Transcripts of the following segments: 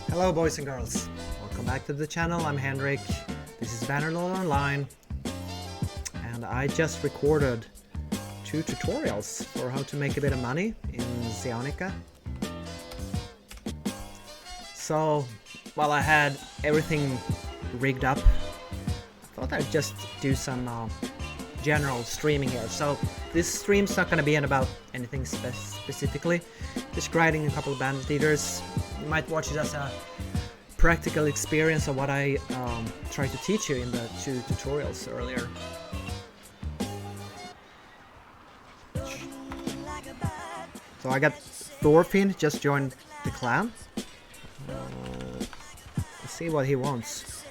Hello boys and girls, welcome back to the channel. I'm Henrik, this is Bannerlord Online, and I just recorded 2 tutorials for how to make a bit of money in Zeonica. So, while I had everything rigged up, I thought I'd just do some general streaming here. So this stream's not going to be about anything specifically, just grinding a couple of bandit leaders. You might watch it as a practical experience of what I tried to teach you in the 2 tutorials earlier. So I got Thorfinn just joined the clan. Let's see what he wants.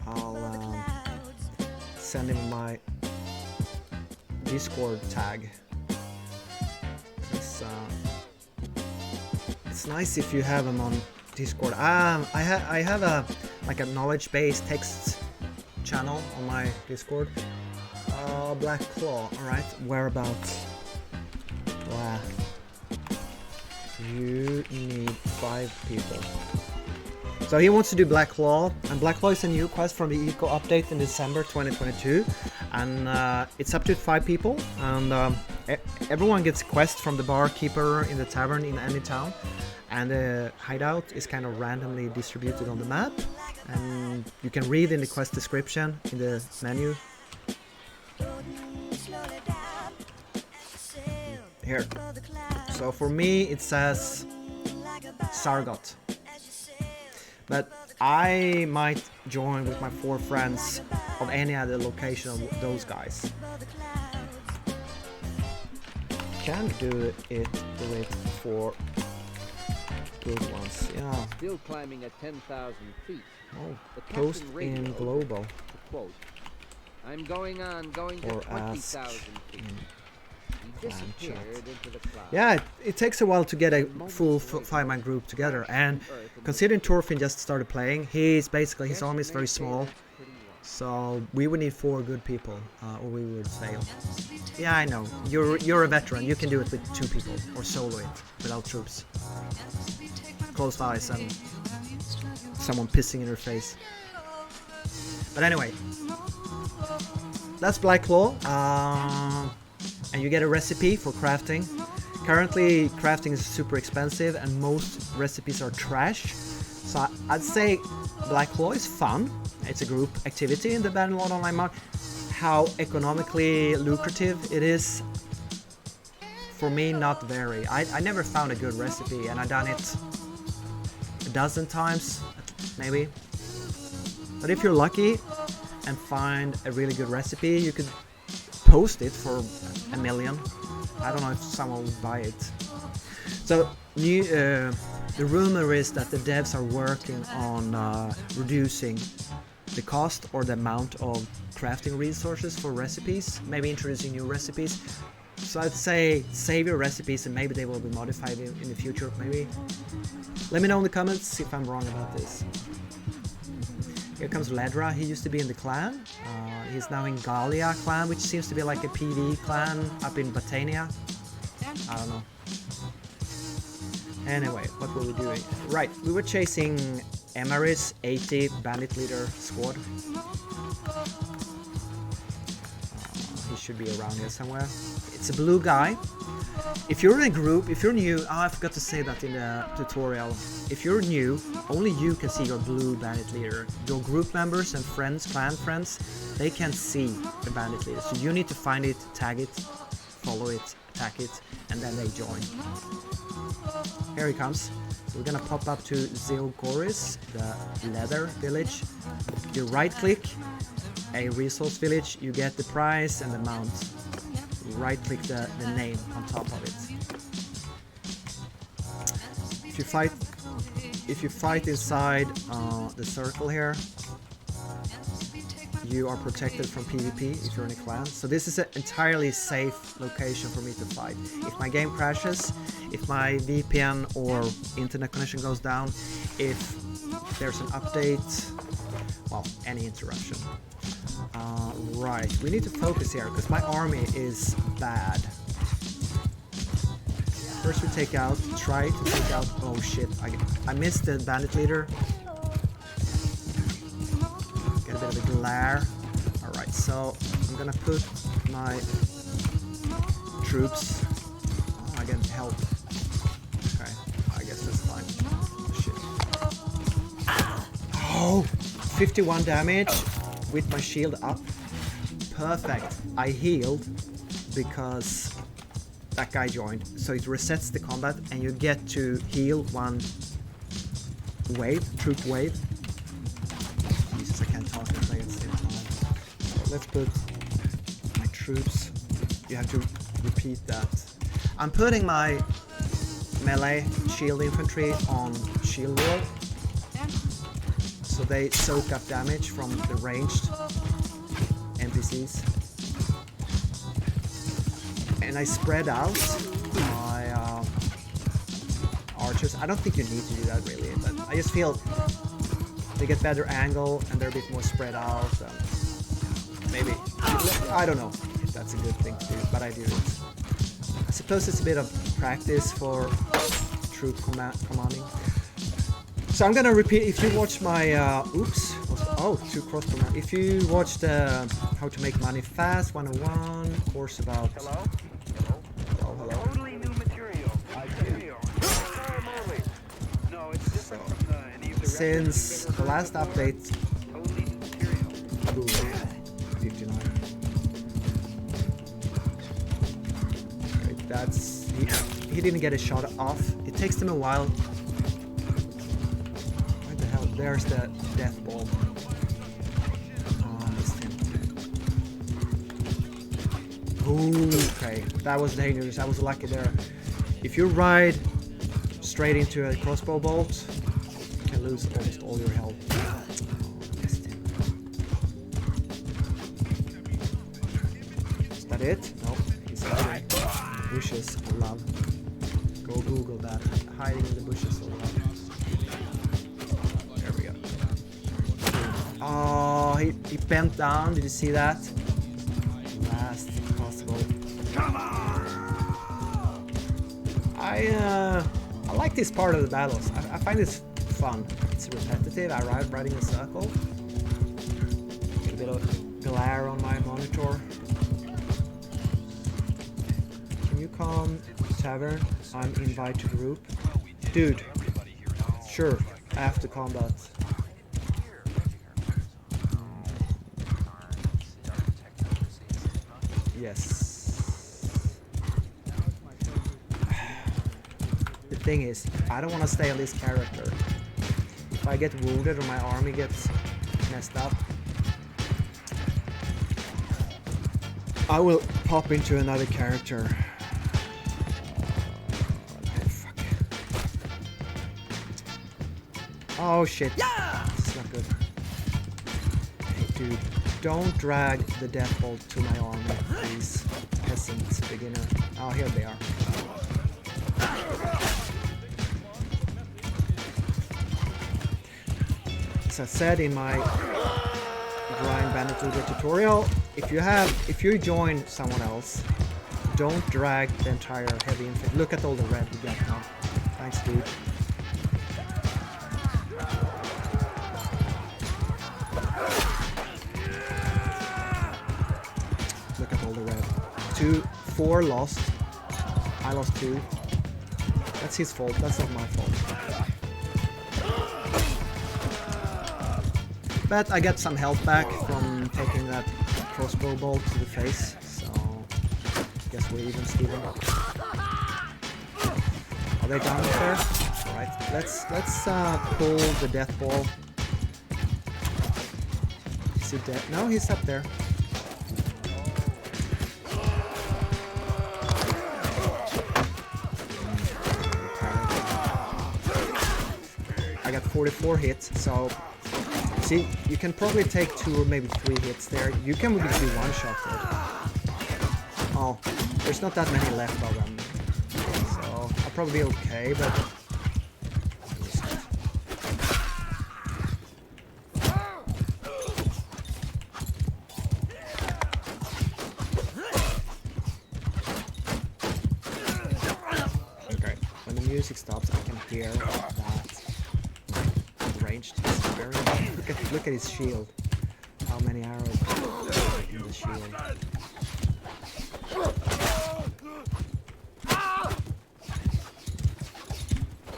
I'll send him my Discord tag. It's nice if you have them on Discord. I have a knowledge-based text channel on my Discord. Black Claw. All right, whereabouts? Wow. You need 5 people. So he wants to do Black Claw, and Black Claw is a new quest from the Eco update in December 2022, and it's up to 5 people, and everyone gets quests from the barkeeper in the tavern in any town, and the hideout is kind of randomly distributed on the map, and you can read in the quest description in the menu. Here. So for me it says Sargot. But I might join with my 4 friends of any other location of those guys. Can do it with 4 good ones, yeah. Still climbing at 10,000 feet. Oh, post in global. Quote, I'm going to 20,000 feet. He disappeared into the cloud. Yeah, it takes a while to get a full 5-man group together, and considering Thorfinn just started playing, his army is very small, so we would need 4 good people, or we would fail. Yeah, I know, you're a veteran, you can do it with 2 people, or solo it, without troops. Close eyes and someone pissing in her face. But anyway, that's Black Claw. And you get a recipe for crafting. Currently crafting is super expensive and most recipes are trash, so I'd say Black Claw is fun. It's a group activity in the Bannerlord Online market. How economically lucrative it is, for me, not very. I never found a good recipe, and I've done it a dozen times maybe, but if you're lucky and find a really good recipe, you could post it for $1 million. I don't know if someone would buy it. So the rumor is that the devs are working on reducing the cost or the amount of crafting resources for recipes, maybe introducing new recipes. So I'd say save your recipes and maybe they will be modified in the future, maybe. Let me know in the comments if I'm wrong about this. Here comes Ledra. He used to be in the clan. He's now in Gallia clan, which seems to be like a PV clan up in Botania. I don't know. Anyway, what were we doing? Right, we were chasing Emaris 80 bandit leader squad. He should be around here somewhere. It's a blue guy. If you're in a group, if you're new, I forgot to say that in the tutorial. If you're new, only you can see your blue bandit leader. Your group members and friends, clan friends, they can see the bandit leader. So you need to find it, tag it, follow it, attack it, and then they join. Here he comes. So we're gonna pop up to Zeogoris, the leather village. You right click a resource village, you get the price and the mount. Right click the name on top of it. If you fight inside the circle here, you are protected from PvP if you're in a clan. So this is an entirely safe location for me to fight. If my game crashes, if my VPN or internet connection goes down, if there's an update, well, any interruption. Right, we need to focus here because my army is bad. First we try to take out, oh shit, I missed the bandit leader. Get a bit of a glare. Alright, so I'm gonna put my troops. Oh, I get help. Okay, I guess that's fine. Oh, shit. Oh, 51 damage with my shield up. Perfect. I healed because that guy joined. So it resets the combat and you get to heal one troop wave. Jesus, I can't talk and play at the same time. So let's put my troops. You have to repeat that. I'm putting my melee shield infantry on shield wall. So they soak up damage from the ranged NPCs. And I spread out my archers. I don't think you need to do that really, but I just feel they get better angle and they're a bit more spread out. Maybe, I don't know if that's a good thing to do, but I do it. I suppose it's a bit of practice for troop commanding. So I'm gonna repeat, if you watch my, two crossbow. If you watched How to Make Money Fast 101 course about... Hello? Totally new material. No, it's different from the since the last update... Boom, 59. Right, that's... He didn't get a shot off. It takes him a while. Where the hell? There's the death ball. Okay, that was dangerous. I was lucky there. If you ride straight into a crossbow bolt, you can lose almost all your health. Is that it? No, he's hiding. Bushes, I love. Go Google that. Hiding in the bushes, I love. There we go. Oh, he bent down. Did you see that? Last possible. Come on! I like this part of the battles. I find this fun. It's repetitive. I ride in a circle. A bit of glare on my monitor. Can you come tavern? I'm invite to group. Dude. Sure. After combat. Yes. The thing is, I don't want to stay on this character. If I get wounded or my army gets messed up, I will pop into another character. Oh, fuck. Oh shit. Yeah! This is not good. Hey dude, don't drag the death bolt to my army, please. Peasant beginner. Oh, here they are. As I said in my grind Bannerlord tutorial, if you join someone else, don't drag the entire heavy infantry. Look at all the red we got now. Thanks, dude. Look at all the red. 4 lost. I lost 2. That's his fault. That's not my fault. But I got some health back from taking that crossbow bolt to the face, so guess we're even, Steven. Are they down there? Alright, let's pull the death ball. Is he dead? No, he's up there. I got 44 hits, so see, you can probably take 2 or maybe 3 hits there. You can really do one shot there. Oh, there's not that many left of them. So I'll probably be okay, but... music stops, I can hear that ranged is very. Look at his shield. How many arrows in the shield?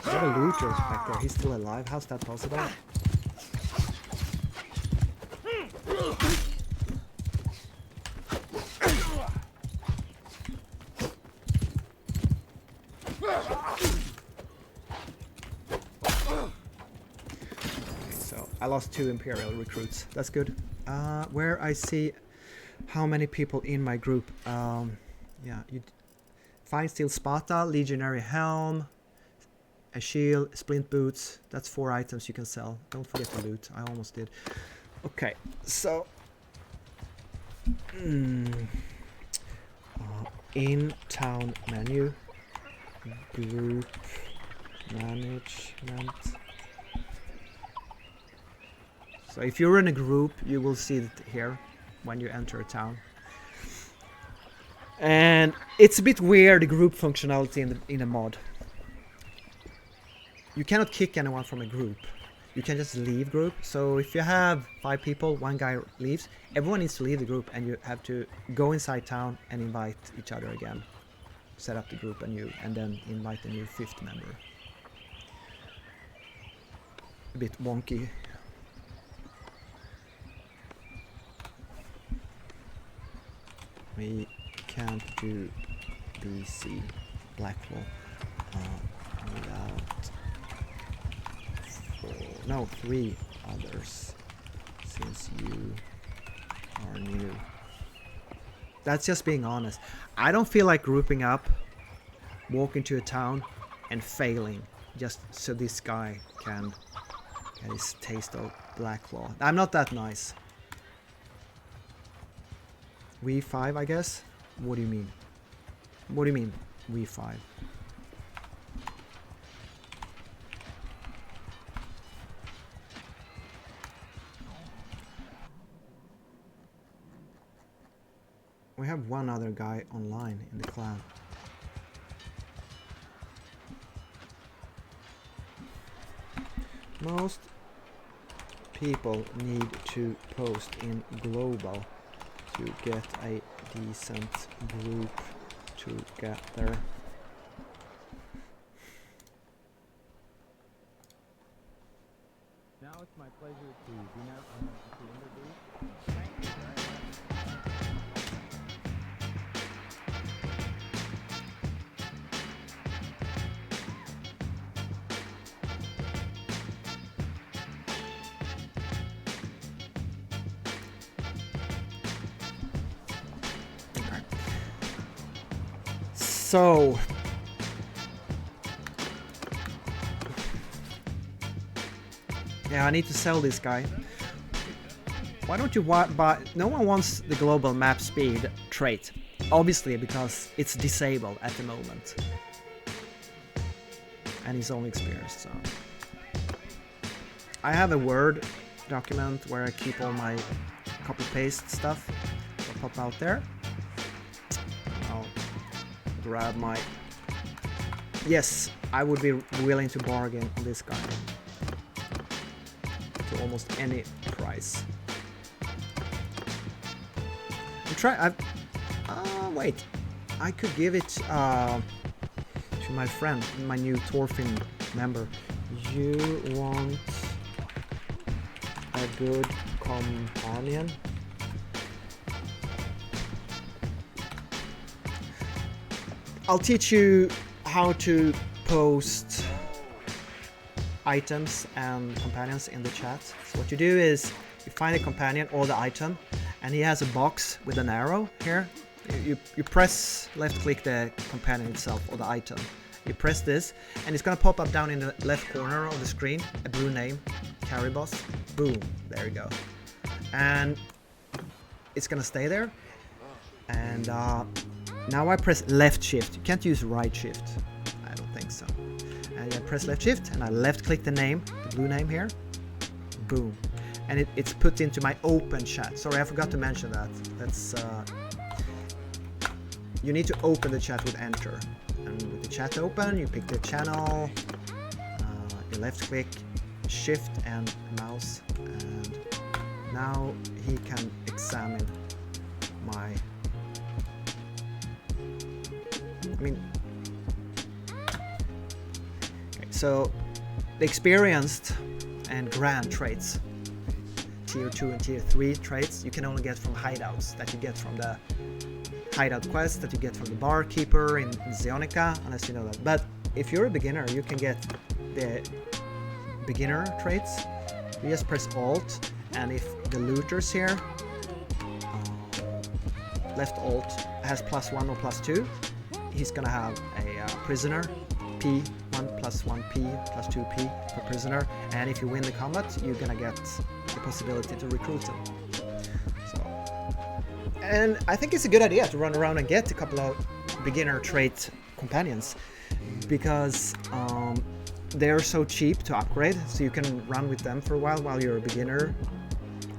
We have a looter back there. He's still alive. How's that possible? So I lost 2 Imperial recruits. That's good. Where I see how many people in my group. Yeah, you find steel Sparta, legionary helm, a shield, splint boots. That's 4 items you can sell. Don't forget the loot. I almost did. Okay, so in town menu, group management. So if you're in a group, you will see it here when you enter a town. And it's a bit weird, the group functionality in the mod. You cannot kick anyone from a group. You can just leave group. So if you have 5 people, 1 guy leaves, everyone needs to leave the group and you have to go inside town and invite each other again. Set up the group and then invite a new 5th member. A bit wonky. We can't do BC Blacklaw without 3 others, since you are new. That's just being honest. I don't feel like grouping up, walking to a town and failing just so this guy can get his taste of Blacklaw. I'm not that nice. V5, I guess? What do you mean? What do you mean, V5? We have 1 other guy online in the clan. Most people need to post in global to get a decent group together. Now it's my pleasure to introduce. So yeah, I need to sell this guy. Why don't you buy? No one wants the global map speed trait, obviously, because it's disabled at the moment, and he's only experienced. So I have a Word document where I keep all my copy paste stuff. I'll pop out there. I'll grab my. Yes, I would be willing to bargain on this guy to almost any price. Wait, I could give it to my friend, my new Thorfinn member. You want a good companion? I'll teach you how to post items and companions in the chat. So what you do is you find a companion or the item, and he has a box with an arrow here. You press left click the companion itself or the item. You press this and it's gonna pop up down in the left corner of the screen, a blue name, carry boss. Boom, there you go. And it's gonna stay there. And now I press left shift. You can't use right shift. I don't think so. And I press left shift and I left click the name, the blue name here. Boom. And it's put into my open chat. Sorry, I forgot to mention that. That's you need to open the chat with enter. And with the chat open, you pick the channel, you left click, shift and mouse, and now he can examine my... Okay, so the experienced and grand traits, tier 2 and tier 3 traits, you can only get from hideouts that you get from the hideout quest that you get from the barkeeper in Zeonica, unless you know that. But if you're a beginner, you can get the beginner traits. You just press Alt, and if the looters here, left Alt has +1 or +2, he's gonna have a prisoner, P, 1 + 1P + 2P per prisoner, and if you win the combat, you're gonna get the possibility to recruit them. And I think it's a good idea to run around and get a couple of beginner trait companions, because they're so cheap to upgrade, so you can run with them for a while you're a beginner,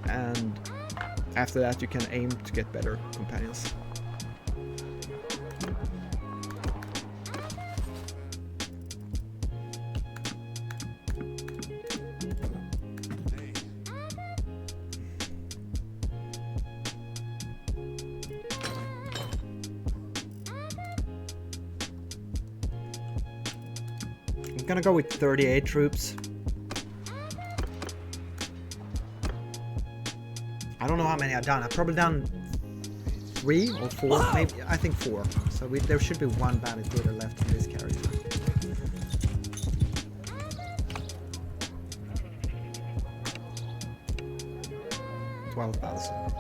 and after that you can aim to get better companions. I'm gonna go with 38 troops. I don't know how many I've done. I've probably done 3 or 4, maybe. I think 4. So there should be 1 bandit leader left on this character. $12,000.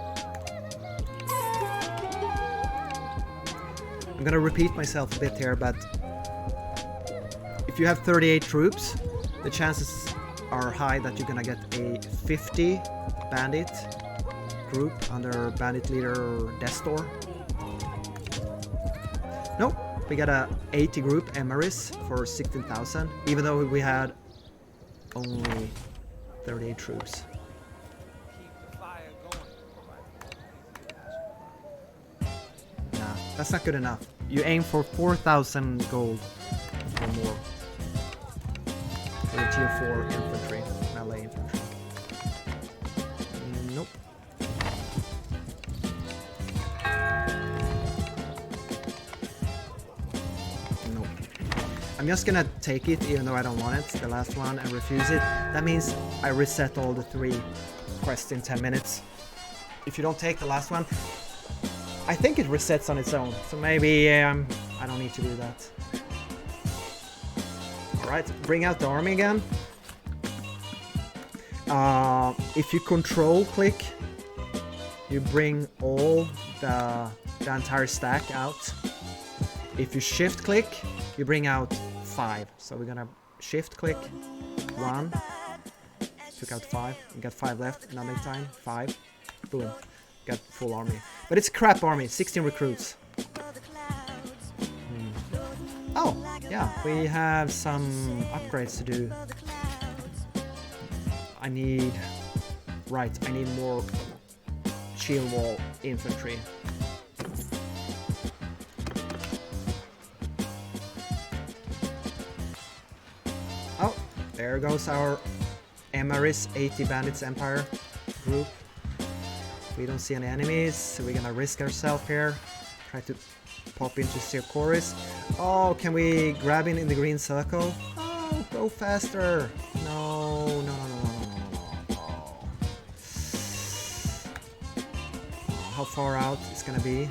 I'm gonna repeat myself a bit here, but if you have 38 troops, the chances are high that you're gonna get a 50 bandit group under bandit leader Destor. Nope, we got a 80 group Emeris for 16,000, even though we had only 38 troops. Nah, that's not good enough. You aim for 4,000 gold or more. For the tier 4 infantry, melee infantry. Nope. Nope. I'm just gonna take it even though I don't want it, the last one, and refuse it. That means I reset all the 3 quests in 10 minutes. If you don't take the last one, I think it resets on its own, so maybe I don't need to do that. Alright, bring out the army again. If you control click, you bring all the entire stack out. If you shift click, you bring out 5. So we're gonna shift click 1, took out 5, we got 5 left, another time, 5, boom, got full army. But it's a crap army, 16 recruits. Oh, yeah, we have some upgrades to do. I need more shield wall infantry. Oh, there goes our Emeris 80 Bandits Empire group. We don't see any enemies, so we're gonna risk ourselves here. Try to pop into Zeocoris. Oh, can we grab in the green circle? Oh, go faster! No, no, no, no, no, no, no, no. How far out it's gonna be?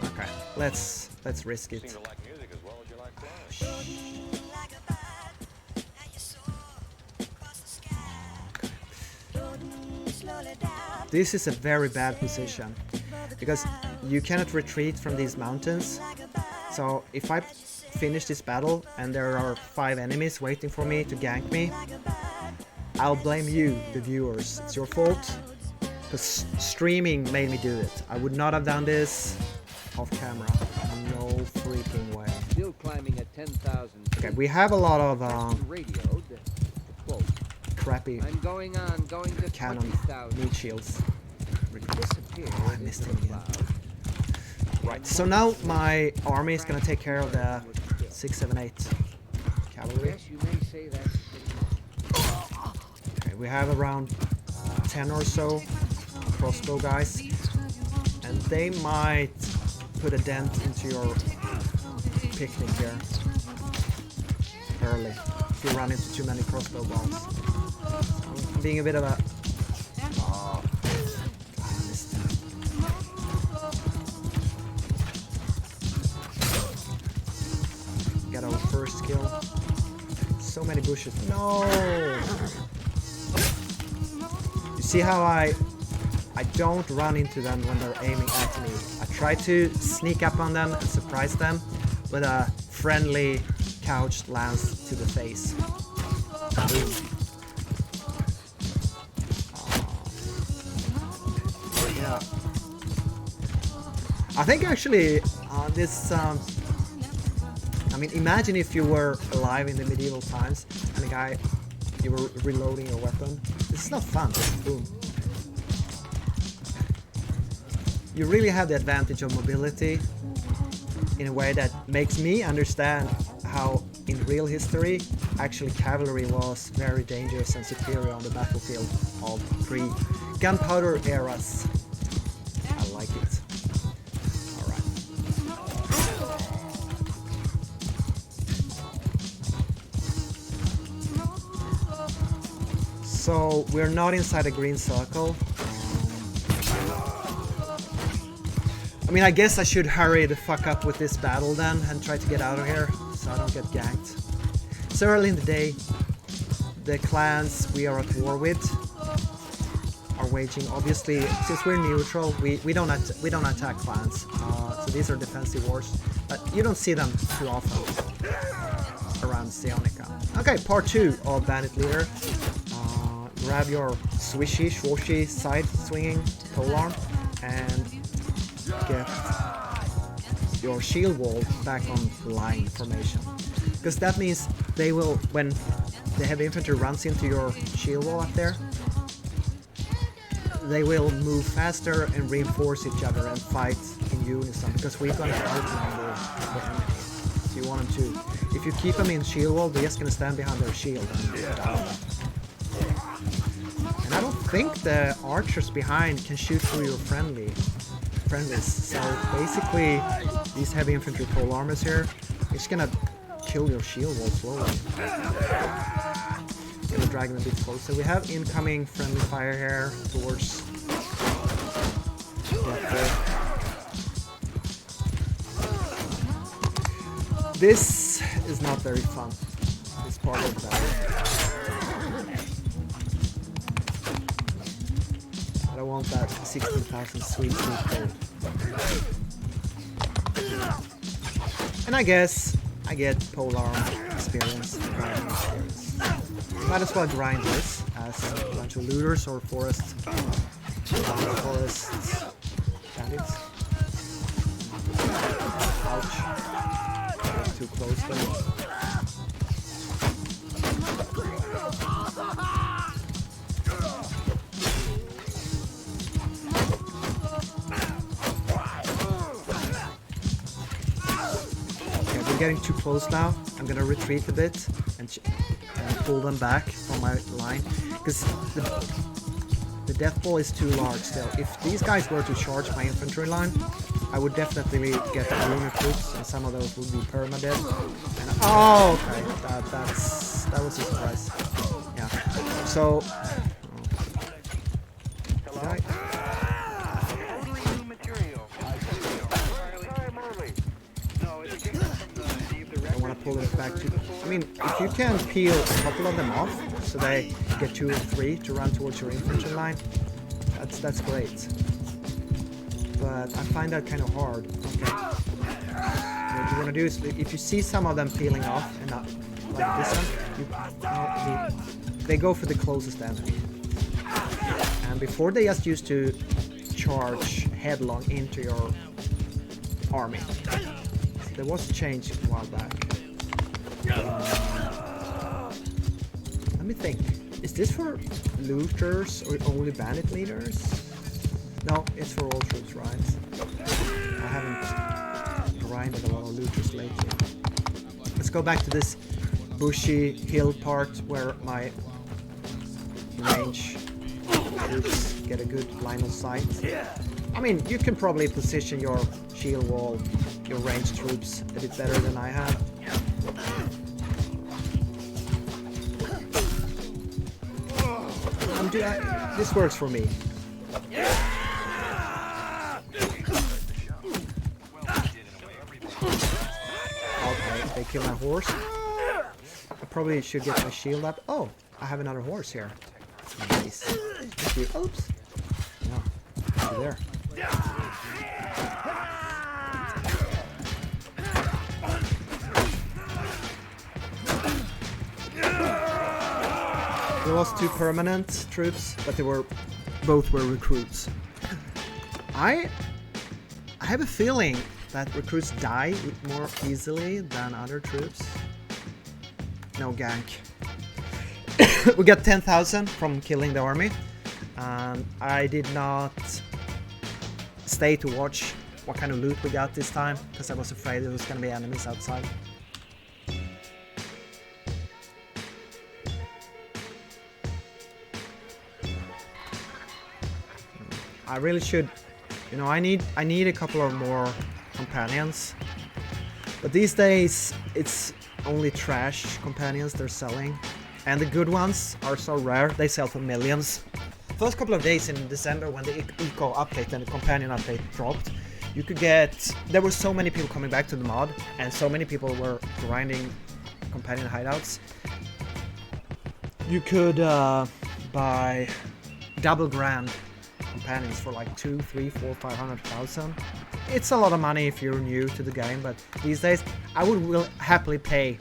Okay, let's risk it. This is a very bad position, because you cannot retreat from these mountains. So if I finish this battle and there are 5 enemies waiting for me to gank me, I'll blame you, the viewers. It's your fault, because streaming made me do it. I would not have done this off camera. No freaking way. Still climbing at 10,000. Okay, we have a lot of radioed. Quote, crappy going to cannon meat shields. Disappeared. Oh, I missed him again. Right, so now my army is gonna take care of the 6, 7, 8 cavalry. Yes, you may say that's Okay, we have around 10 or so crossbow guys, and they might put a dent into your picnic here early if you run into too many crossbow balls. I'm being a bit of a... Oh, I missed that. Got our first kill. So many bushes. No! You see how I don't run into them when they're aiming at me. I try to sneak up on them and surprise them with a friendly couched lance to the face. Boom. Yeah. I think actually this... I mean, imagine if you were alive in the medieval times and a guy, you were reloading your weapon. This is not fun. Boom. You really have the advantage of mobility in a way that makes me understand how in real history actually cavalry was very dangerous and superior on the battlefield of pre-gunpowder eras. I like it. Alright. So we're not inside a green circle. I mean, I guess I should hurry the fuck up with this battle then and try to get out of here so I don't get ganked. So early in the day, the clans we are at war with are waging. Obviously, since we're neutral, we don't attack clans. So these are defensive wars, but you don't see them too often around Zeonica. Okay, part 2 of Bandit Leader. Grab your swishy, swoshy, side swinging polearm and get your shield wall back on line formation, because that means they will, when the heavy infantry runs into your shield wall up there, they will move faster and reinforce each other and fight in unison, because we're gonna outnumber the enemy. So you want them to, if you keep them in shield wall, they're just gonna stand behind their shield and down. And I don't think the archers behind can shoot through your friendlies. So basically, these heavy infantry polearmors here, it's gonna kill your shield wall slowly. Gonna drag them a bit closer. We have incoming friendly fire here towards This is not very fun. This part of the battle. I don't want that 16,000 sweet gold. And I guess I get polearm experience, grinding experience. Might as well grind this as a bunch of looters or forest bandits. Ouch. Got too close though. Getting too close now. I'm gonna retreat a bit and pull them back from my line, because the death ball is too large still. If these guys were to charge my infantry line, I would definitely get junior troops, and some of those would be permadead. And oh, okay, that was a surprise. Yeah. So. Did I? Pull it back to. I mean, if you can peel a couple of them off so they get 2 or 3 to run towards your infantry line, that's great. But I find that kind of hard. Okay. What you want to do is, if you see some of them peeling off and not like this one, they go for the closest enemy. And before they just used to charge headlong into your army. There was a change a while back. Let me think. Is this for looters or only bandit leaders? No, it's for all troops, right? I haven't grinded a lot of looters lately. Let's go back to this bushy hill part where my range troops get a good line of sight. I mean, you can probably position your shield wall, your range troops a bit better than I have. This works for me. Okay, they kill my horse. I probably should get my shield up. Oh, I have another horse here. Nice. Thank you. Oops. No, over there. We lost 2 permanent troops, but they were both recruits. I have a feeling that recruits die more easily than other troops. No gank. We got 10,000 from killing the army. I did not stay to watch what kind of loot we got this time because I was afraid there was going to be enemies outside. I really should, you know, I need a couple of more companions. But these days it's only trash companions they're selling. And the good ones are so rare, they sell for millions. First couple of days in December when the eco update and the companion update dropped, you could get, there were so many people coming back to the mod and so many people were grinding companion hideouts. You could buy double grand companions for like 2, 3, 4, 500,000. It's a lot of money if you're new to the game, but these days I will happily pay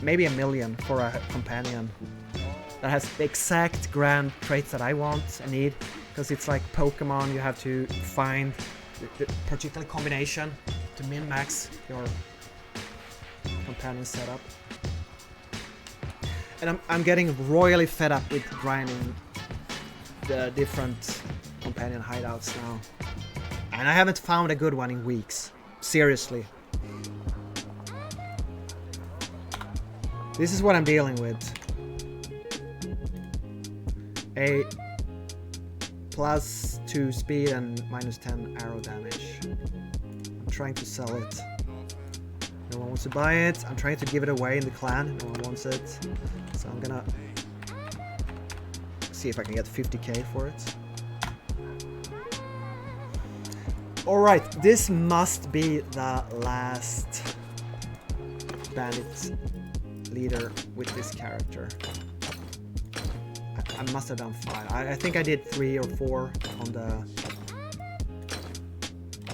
maybe $1 million for a companion that has the exact grand traits that I want and need, because it's like Pokemon, you have to find the particular combination to min-max your companion setup. And I'm getting royally fed up with grinding the different companion hideouts now. And I haven't found a good one in weeks. Seriously. This is what I'm dealing with. A +2 speed and -10 arrow damage. I'm trying to sell it. No one wants to buy it. I'm trying to give it away in the clan. No one wants it. So I'm gonna see if I can get 50k for it. Alright, this must be the last bandit leader with this character. I must have done 5. I think I did 3 or 4 on the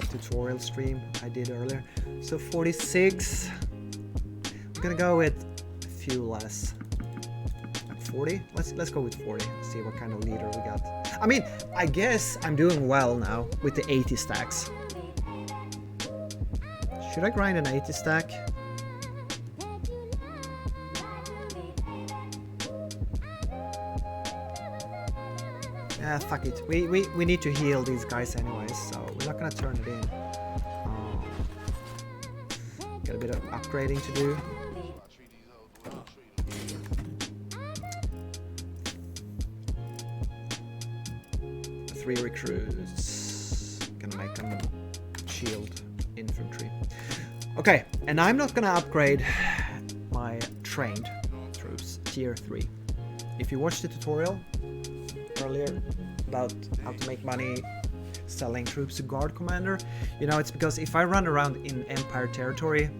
tutorial stream I did earlier. So 46. I'm gonna go with a few less. 40? Let's go with 40. See what kind of leader we got. I mean, I guess I'm doing well now with the 80 stacks. Should I grind an 80 stack? Fuck it. We need to heal these guys anyways, so we're not gonna turn it in. Got a bit of upgrading to do. Three recruits. Gonna make them shield infantry. Okay, and I'm not gonna upgrade my trained troops tier 3. If you watched the tutorial earlier about how to make money selling troops to guard commander, you know, it's because if I run around in Empire territory,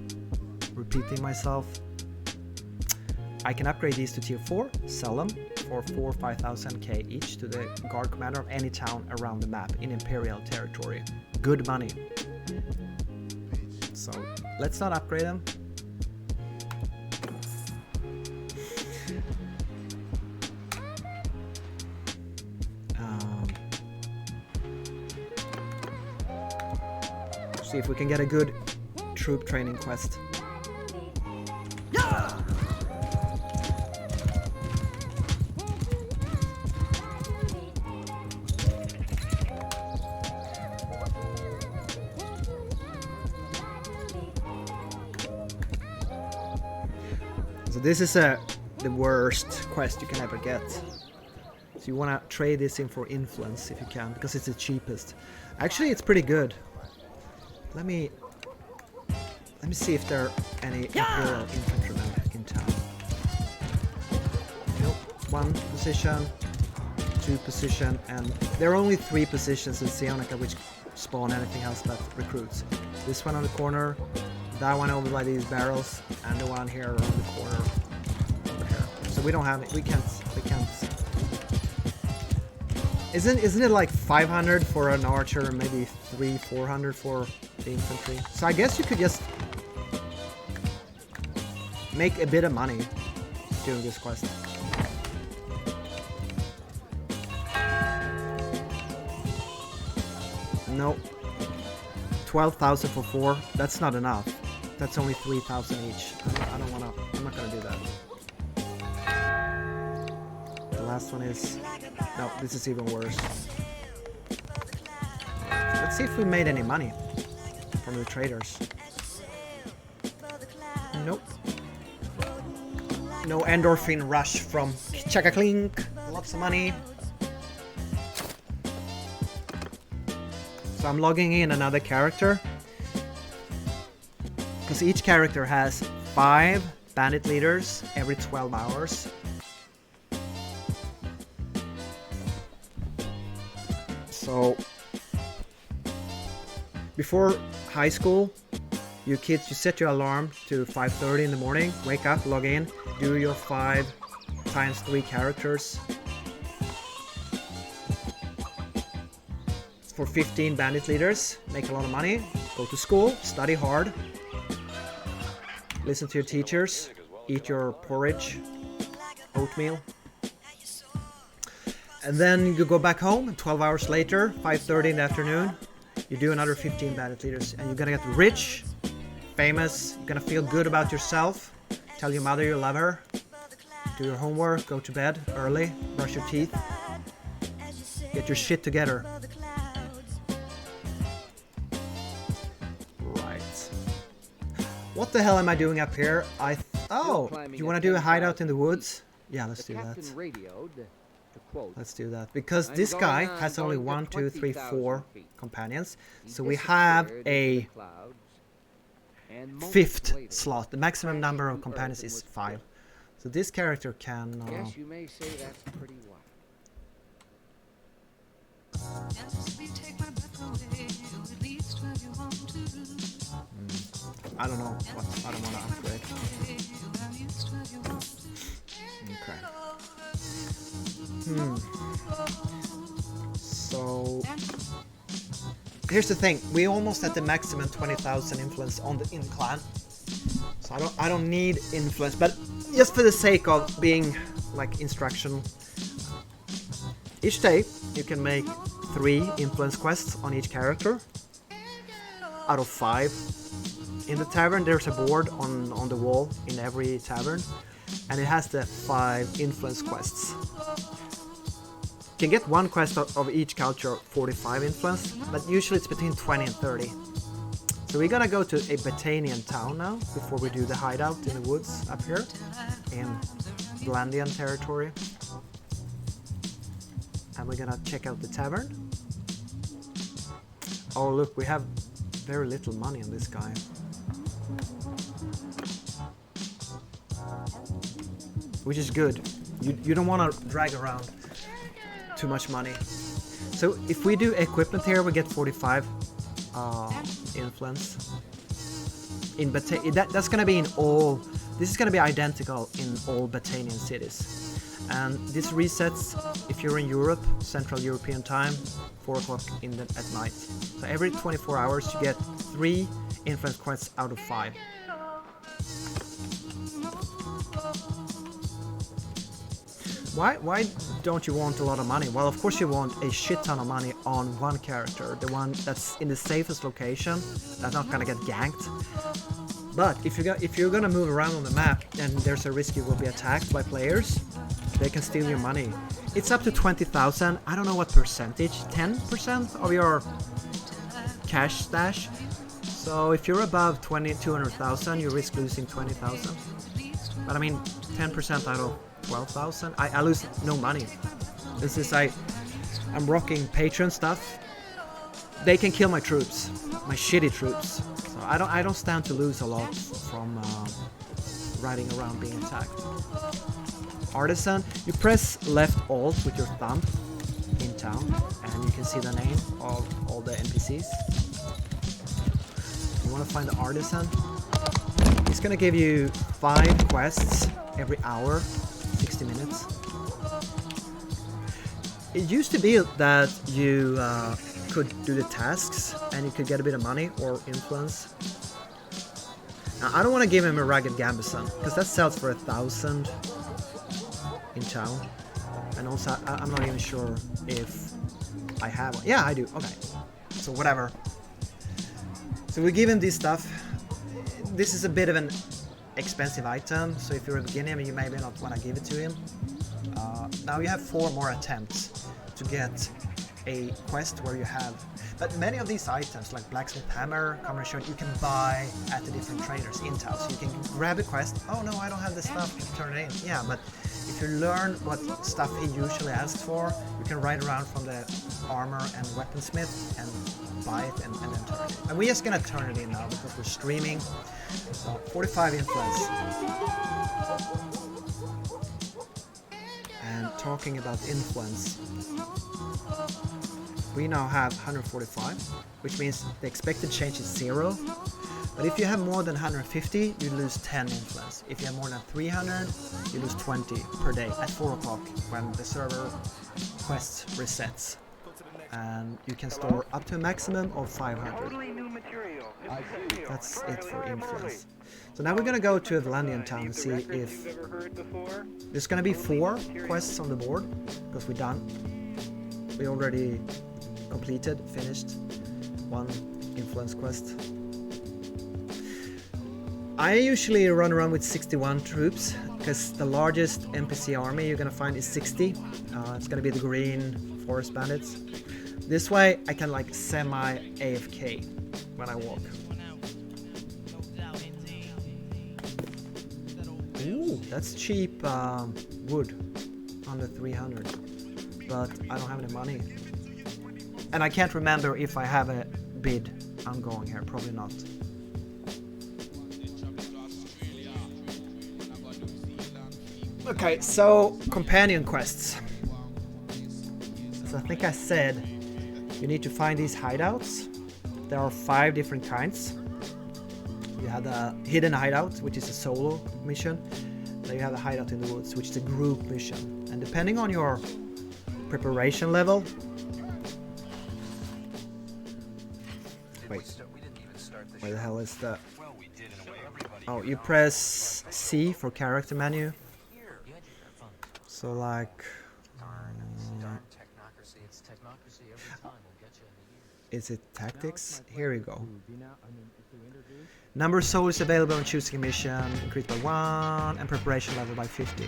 repeating myself, I can upgrade these to tier 4, sell them for 4,000 or 5,000k each to the guard commander of any town around the map in Imperial territory. Good money. So let's not upgrade them. See if we can get a good troop training quest. So this is the worst quest you can ever get. So you want to trade this in for influence if you can, because it's the cheapest. Actually, it's pretty good. Let me see if there are any Imperial infantrymen in town. Nope. 1 position, 2 position, and there are only 3 positions in Zeonica which spawn anything else but recruits. This one on the corner, that one over by these barrels, and the one here around the corner over here. So we don't have it. We can't. Isn't it like 500 for an archer, maybe 300-400 for the infantry? So I guess you could just make a bit of money doing this quest. No. 12,000 for 4. That's not enough. That's only 3,000 each. I don't wanna. I'm not gonna do that. The last one is. No, this is even worse. Let's see if we made any money from the traders. Nope. No endorphin rush from Chaka Clink. Lots of money. So I'm logging in another character. Because each character has 5 bandit leaders every 12 hours. So before high school, you kids, you set your alarm to 5:30 in the morning, wake up, log in, do your 5 times 3 characters for 15 bandit leaders, make a lot of money, go to school, study hard, listen to your teachers, eat your porridge, oatmeal. And then you go back home, 12 hours later, 5:30 in the afternoon, you do another 15 bandit leaders, and you're gonna get rich, famous, you're gonna feel good about yourself, tell your mother you love her, do your homework, go to bed early, brush your teeth, get your shit together. Right. What the hell am I doing up here? Oh, you wanna do a hideout in the woods? Yeah, let's do that. Let's do that, because this guy has only 1, 2, 3, 4 companions, so we have a 5th slot. The maximum number of companions is 5, so this character can. Yes, you may say that's pretty wild. I don't know what I don't want to upgrade. Okay. So here's the thing: we almost at the maximum 20,000 influence in the clan. So I don't need influence, but just for the sake of being like instructional, each day you can make 3 influence quests on each character out of 5. In the tavern, there's a board on the wall in every tavern, and it has the 5 influence quests. You can get 1 quest of each culture, 45 influence, but usually it's between 20 and 30. So we're gonna go to a Botanian town now, before we do the hideout in the woods up here, in Blandian territory. And we're gonna check out the tavern. Oh look, we have very little money on this guy. Which is good. You don't want to drag around too much money. So if we do equipment here, we get 45 influence. In that's gonna be in all. This is gonna be identical in all Botanian cities, and this resets if you're in Europe, Central European time, 4 o'clock at night. So every 24 hours you get 3 influence quests out of 5. Why don't you want a lot of money? Well, of course you want a shit ton of money on 1 character, the one that's in the safest location, that's not gonna get ganked. But if you're gonna move around on the map and there's a risk you will be attacked by players, they can steal your money. It's up to 20,000. I don't know what percentage, 10% of your cash stash. So if you're above 200,000, you risk losing 20,000. But I mean, 10% out of 12,000, I lose no money. This is I'm rocking Patreon stuff. They can kill my troops, my shitty troops. So I don't stand to lose a lot from riding around being attacked. Artisan, you press left alt with your thumb in town, and you can see the name of all the NPCs. You want to find the artisan. He's gonna give you 5 quests every hour, 60 minutes. It used to be that you could do the tasks and you could get a bit of money or influence. Now, I don't want to give him a Ragged Gambison because that sells for 1,000 in town. And also, I'm not even sure if I have one. Yeah, I do. Okay. So whatever. So we give him this stuff. This is a bit of an expensive item, so if you're a beginner, you may not want to give it to him. Now you have 4 more attempts to get a quest where you have... But many of these items, like Blacksmith Hammer, Common Shirt, you can buy at the different traders in town. So you can grab a quest. Oh no, I don't have the stuff to turn it in. Yeah, but if you learn what stuff he usually asks for, you can ride around from the armor and weaponsmith and buy it and then turn it in. And we're just gonna turn it in now because we're streaming. So 45 influence. And talking about influence, we now have 145, which means the expected change is 0. But if you have more than 150, you lose 10 influence. If you have more than 300, you lose 20 per day at 4 o'clock when the server quests resets. And you can store up to a maximum of 500. That's it for influence. So now we're gonna go to Atlantean Town and see if there's gonna be 4 quests on the board because we're done. We already completed, finished 1 influence quest. I usually run around with 61 troops because the largest NPC army you're gonna find is 60. It's gonna be the green forest bandits. This way I can like semi AFK when I walk. Ooh, that's cheap wood, under 300, but I don't have any money. And I can't remember if I have a bid ongoing here, probably not. Okay, so companion quests. So I think I said you need to find these hideouts. There are 5 different kinds. You have the hidden hideout, which is a solo mission. Then you have the hideout in the woods, which is a group mission. And depending on your preparation level... Wait, where the hell is that? Oh, you press C for character menu. So like... is it tactics? Here we go. Number of souls available on choosing a mission, increased by 1, and preparation level by 50.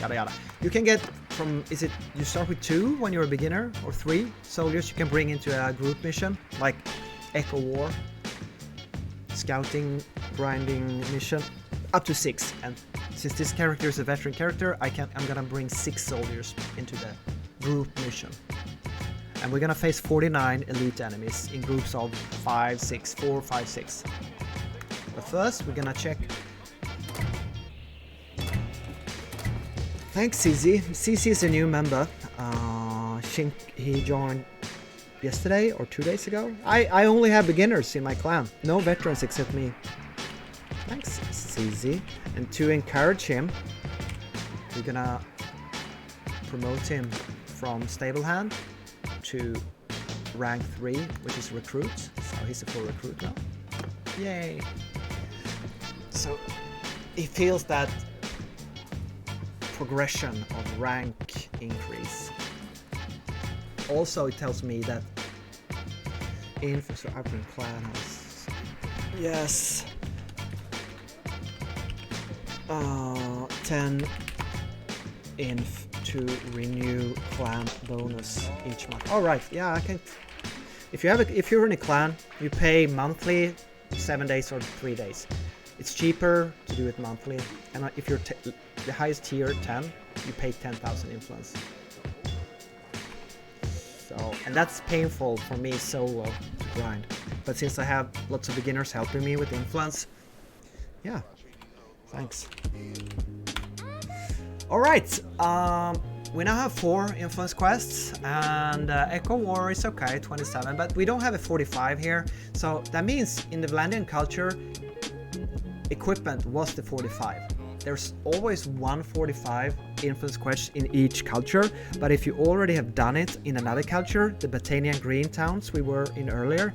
Yada yada. You can get from, is it, you start with 2 when you're a beginner, or 3 soldiers you can bring into a group mission, like Echo War, scouting, grinding mission, up to 6. And since this character is a veteran character, I'm gonna bring 6 soldiers into the group mission. And we're gonna face 49 elite enemies in groups of 5, 6, 4, 5, 6. But first, we're gonna check. Thanks, CZ. CZ is a new member. He joined yesterday or 2 days ago. I only have beginners in my clan. No veterans except me. Thanks, CZ. And to encourage him, we're gonna promote him from stable hand to rank 3, which is recruit. So he's a full recruit now. Yay! So he feels that progression of rank increase. Also, it tells me that infrastructure up in clan has... Yes. 10 inf to renew clan bonus each month. All right, yeah, I can. If you're in a clan, you pay monthly, 7 days or 3 days. It's cheaper to do it monthly, and if you're the highest tier 10, you pay 10,000 influence. So, and that's painful for me solo to grind. But since I have lots of beginners helping me with influence, yeah, thanks. Alright, we now have 4 influence quests, and Echo War is okay, 27, but we don't have a 45 here, so that means in the Vlandian culture, equipment was the 45. There's always 145 influence quest in each culture, but if you already have done it in another culture, the Botanian Green towns we were in earlier,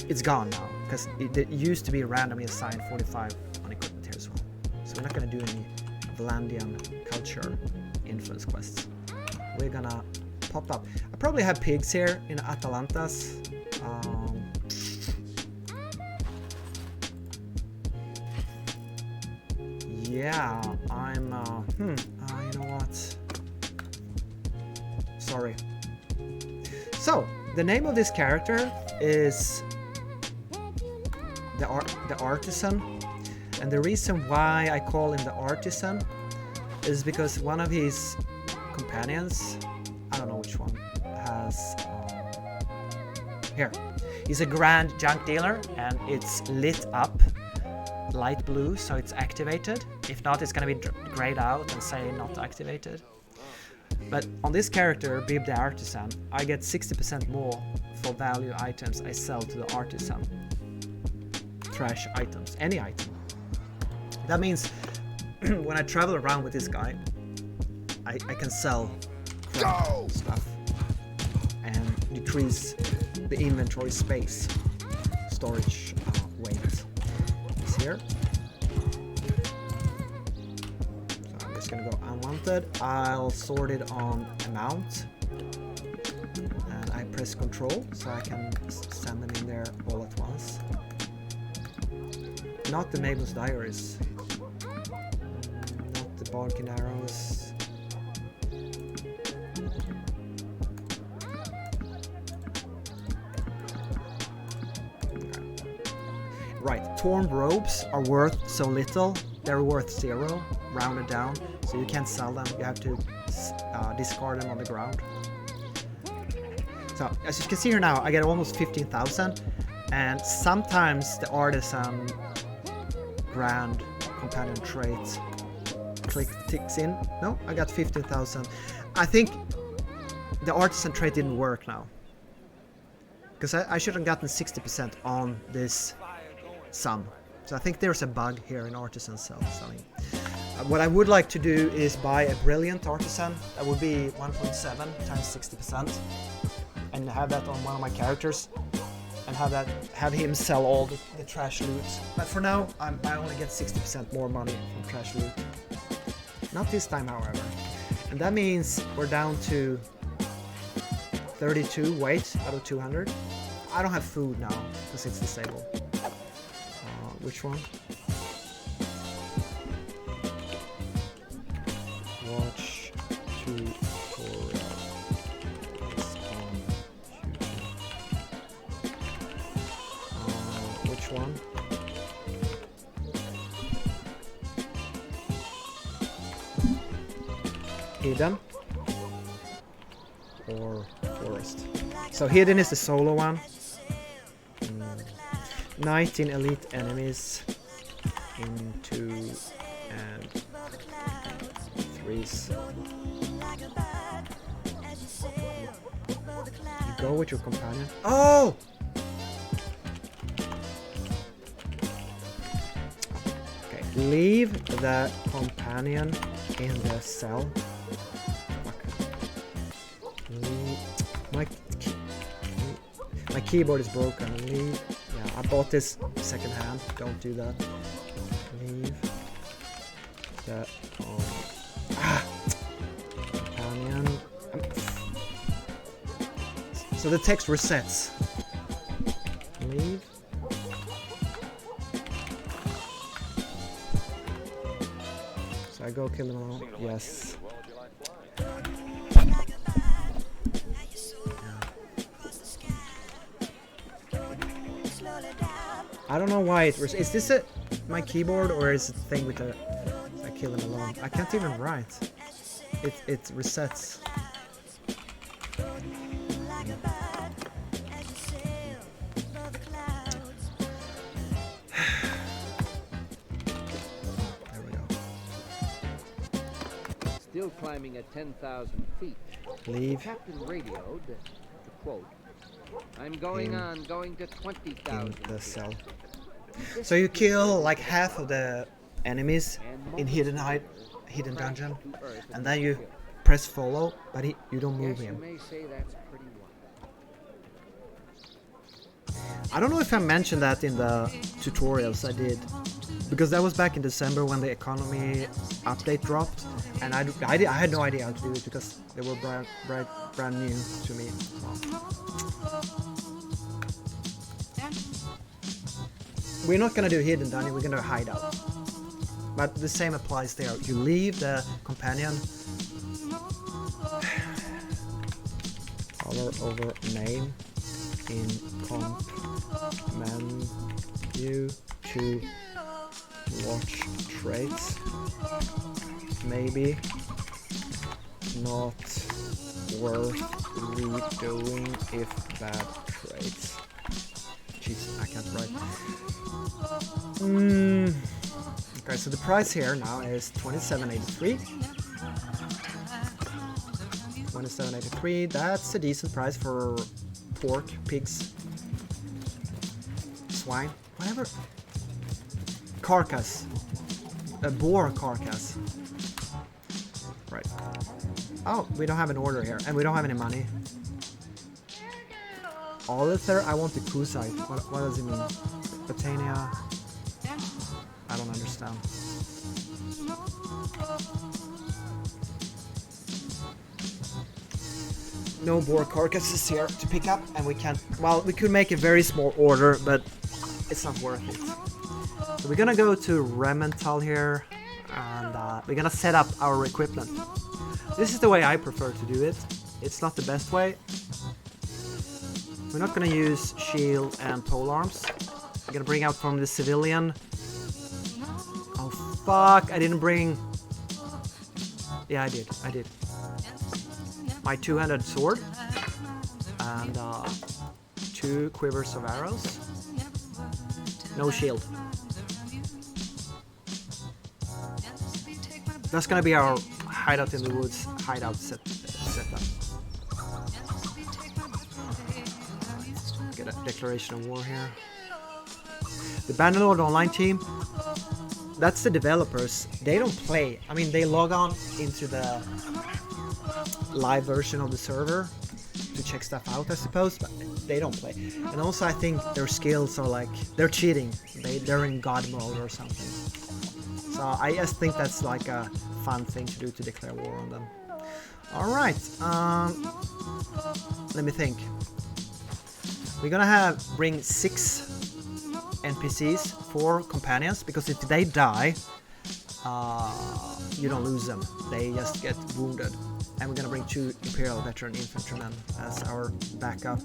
it's gone now, because it used to be randomly assigned 45 on equipment here as well. So we're not going to do any Vlandian culture influence quests. We're gonna pop up. I probably have pigs here in Atalantas. Yeah, I'm you know what? Sorry. So, the name of this character is the Artisan, and the reason why I call him the Artisan is because one of his companions, I don't know which one, has here. He's a grand junk dealer, and it's lit up light blue, so it's activated. If not, it's gonna be grayed out and say not activated. But on this character, Bib the Artisan, I get 60% more for value items I sell to the Artisan. Trash items, any item. That means when I travel around with this guy, I can sell crap stuff and decrease the inventory space, storage weight. It's here. So I'm just gonna go unwanted. I'll sort it on amount, and I press Control so I can send them in there all at once. Not the Mabel's Diaries. Barking arrows. Right, torn robes are worth so little, they're worth 0, rounded down, so you can't sell them, you have to discard them on the ground. So, as you can see here now, I get almost 15,000, and sometimes the Artisan Grand Companion trait ticks in. No, I got 15,000. I think the Artisan trait didn't work now, because I should have gotten 60% on this sum. So I think there's a bug here in Artisan selling. What I would like to do is buy a Brilliant Artisan. That would be 1.7 times 60%, and have that on one of my characters, and have him sell all the trash loot. But for now, I only get 60% more money from trash loot. Not this time, however. And that means we're down to 32 weight out of 200. I don't have food now because it's disabled. Which one? Watch tutorial on YouTube. Which one? Hidden or Forest. So Hidden is the solo one. 19 elite enemies into and 3s. You go with your companion. Oh! Okay, leave the companion in the cell. My keyboard is broken. Leave. Yeah, I bought this second hand. Don't do that. Leave the companion. So the text resets. Leave. So I go kill them all. Yes. I don't know why it was. Is this my keyboard or is it the thing with the I kill him alone? I can't even write. It resets. There we go. Still climbing at 10,000 feet. Leave. The captain radioed, to quote, I'm going on, going to 20,000 the feet. cell. So you kill like half of the enemies in hidden dungeon, and then you press follow, but you don't move him. You may say that's pretty wild. I don't know if I mentioned that in the tutorials I did, because that was back in December when the economy update dropped, and I had no idea how to do it because they were brand new to me. We're not gonna do hidden dungeon, we're gonna hide out. But the same applies there. You leave the companion. Hover over name in comp menu to watch traits. Maybe not worth redoing if bad traits. Jeez, I can't write. Okay, so the price here now is $27.83. $27.83. That's a decent price for pork, pigs, swine, whatever. Carcass, a boar carcass. Right. Oh, we don't have an order here, and we don't have any money. Oliver, I want the Kusite. What does it mean? Botania. I don't understand. No boar carcasses here to pick up, and we can't. Well, we could make a very small order, but it's not worth it. So we're gonna go to Remental here, and we're gonna set up our equipment. This is the way I prefer to do it. It's not the best way. We're not gonna use shield and polearms. We're gonna bring out from the civilian. Oh fuck! I didn't bring. Yeah, I did. My two-handed sword and 2 quivers of arrows. No shield. That's gonna be our hideout in the woods hideout setup. Get a declaration of war here. The Bannerlord online team. That's the developers. They don't play. I mean, they log on into the live version of the server to check stuff out, I suppose, but they don't play. And also, I think their skills are like they're cheating. They're in god mode or something. So I just think that's like a fun thing to do to declare war on them. All right. Let me think. We're gonna bring 6 NPCs, 4 companions, because if they die, you don't lose them. They just get wounded. And we're gonna bring 2 Imperial Veteran Infantrymen as our backup.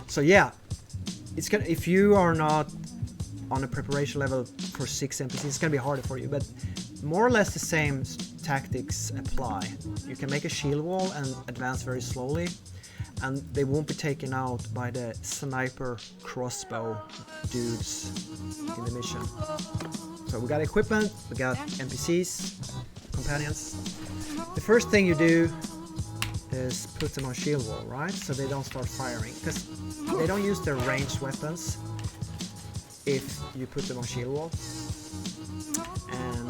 So yeah, it's gonna. If you are not on a preparation level for 6 NPCs, it's gonna be harder for you. But more or less the same tactics apply. You can make a shield wall and advance very slowly, and they won't be taken out by the sniper crossbow dudes in the mission. So we got equipment, we got NPCs, companions. The first thing you do is put them on shield wall, right? So they don't start firing, because they don't use their ranged weapons if you put them on shield wall. And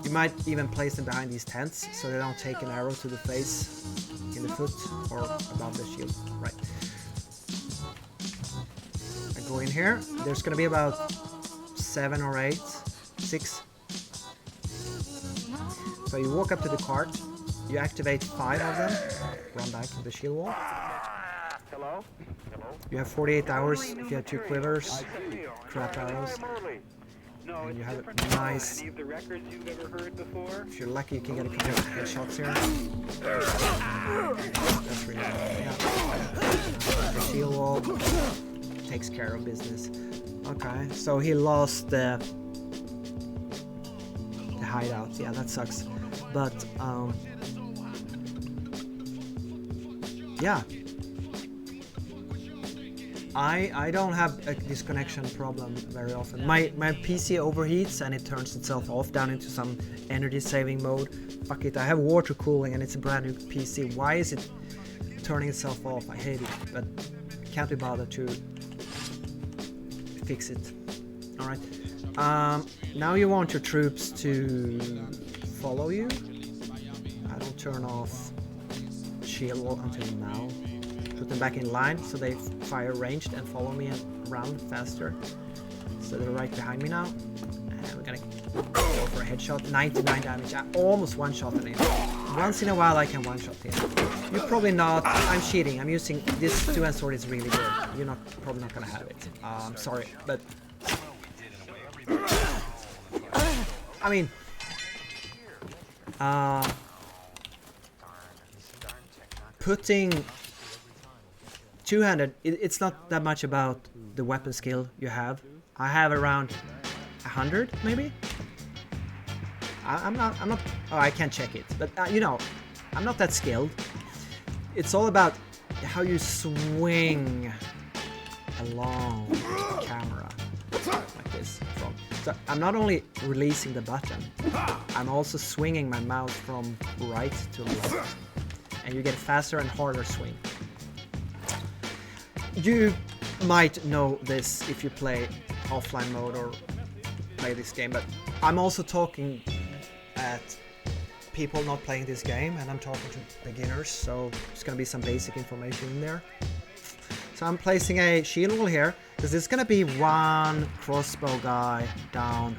you might even place them behind these tents so they don't take an arrow to the face, in the foot, or above the shield, right? I go in here, there's gonna be about 7 or 8, 6. So you walk up to the cart, you activate 5 of them, run back to the shield wall. Hello? You have 48 hours if you have 2 quivers, crap arrows. No, And you have a nice... If you're lucky, you can get a couple of headshots here. That's really good. Yeah. The shield wall takes care of business. Okay, so he lost the hideout. Yeah, that sucks. But, yeah. I don't have a disconnection problem very often. My PC overheats and it turns itself off down into some energy saving mode. Fuck it, I have water cooling and it's a brand new PC. Why is it turning itself off? I hate it, but can't be bothered to fix it. Alright. Now you want your troops to follow you. I don't turn off shield wall until now. Put them back in line so they fire ranged and follow me around faster. So they're right behind me now. And we're gonna go for a headshot. 99 damage. I almost one-shotted him. Once in a while I can one-shot him. You're probably not. I'm cheating. I'm using this two-hand sword is really good. You're probably not gonna have it. Sorry, but I mean, putting two-handed, it's not that much about the weapon skill you have. I have around 100 maybe. I'm not. Oh, I can't check it, but you know, I'm not that skilled. It's all about how you swing along the camera like this. So I'm not only releasing the button, I'm also swinging my mouse from right to left, and you get faster and harder swing. You might know this if you play offline mode or play this game, but I'm also talking at people not playing this game, and I'm talking to beginners, so there's gonna be some basic information in there. So I'm placing a shield wall here, because there's gonna be one crossbow guy down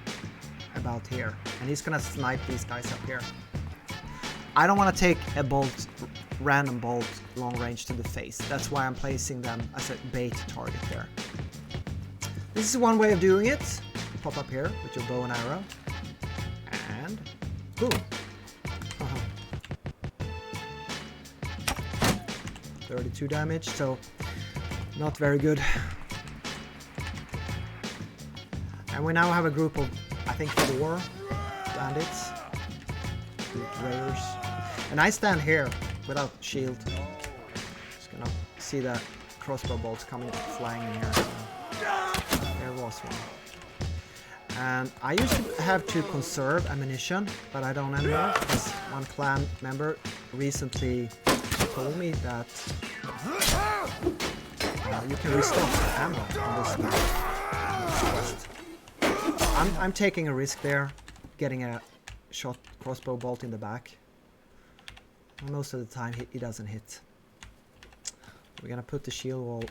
about here, and he's gonna snipe these guys up here. I don't want to take a bolt, random bolt, long range to the face. That's why I'm placing them as a bait target there. This is one way of doing it. Pop up here with your bow and arrow, and boom. 32 damage, so not very good. And we now have a group of, I think, 4 bandits, raiders, and I stand here without shield. Just gonna see the crossbow bolts coming flying in here. There was one. And I used to have to conserve ammunition, but I don't anymore, because one clan member recently told me that you can restock ammo on this quest. I'm taking a risk there, getting a shot crossbow bolt in the back. Most of the time he doesn't hit. We're gonna put the shield wall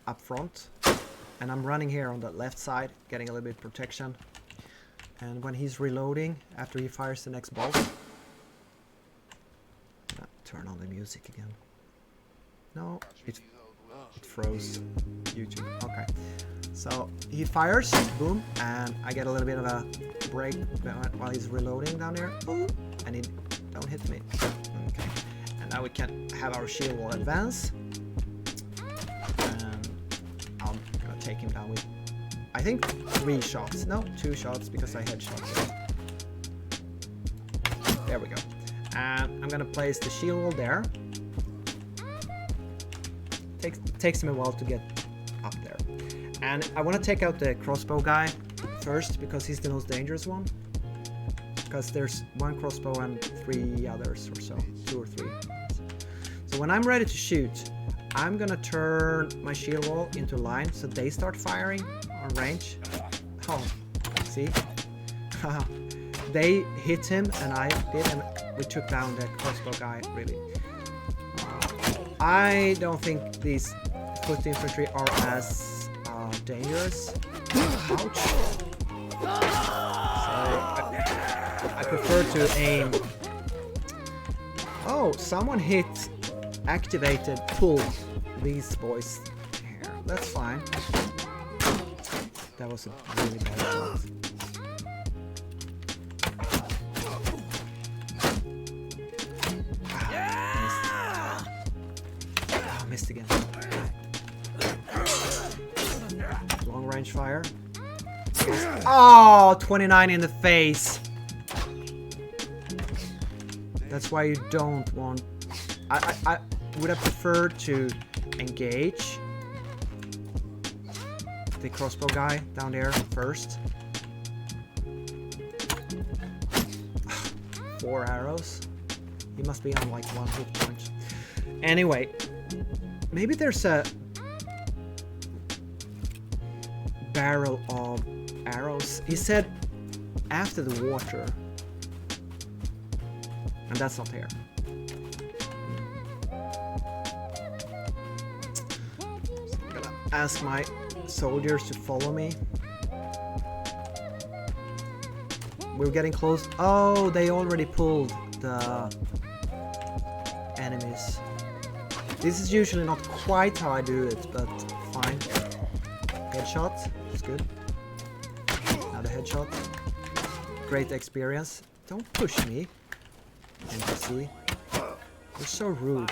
up front, and I'm running here on the left side, getting a little bit of protection. And when he's reloading, after he fires the next bolt, turn on the music again. No, it froze YouTube. Okay, so he fires, boom, and I get a little bit of a break while he's reloading down there, and he don't hit me. Okay, and now we can have our shield wall advance, and I'm gonna take him down with, I think, 3 shots. No, 2 shots, because I headshot him. There we go. And I'm gonna place the shield wall there. Takes him a while to get up there. And I want to take out the crossbow guy first, because he's the most dangerous one. Because there's 1 crossbow and 3 others or so, 2 or 3. So when I'm ready to shoot, I'm gonna turn my shield wall into line so they start firing on range. Oh, see? They hit him and I did, and we took down the crossbow guy, really. I don't think these foot infantry are as dangerous. Ouch. So I prefer to aim. Oh, someone hit, activated, pulled these boys here. That's fine. That was a really bad shot. missed again. Long range fire. Oh, 29 in the face. That's why you don't want... I would have preferred to engage the crossbow guy down there first. 4 arrows. He must be on like 1 hit point. Anyway, maybe there's a barrel of arrows. He said after the water. And that's not here. I'm gonna ask my soldiers to follow me. We're getting close. Oh, they already pulled the enemies. This is usually not quite how I do it, but fine. Headshot, it's good. Another headshot. Great experience. Don't push me, NPC. You're so rude.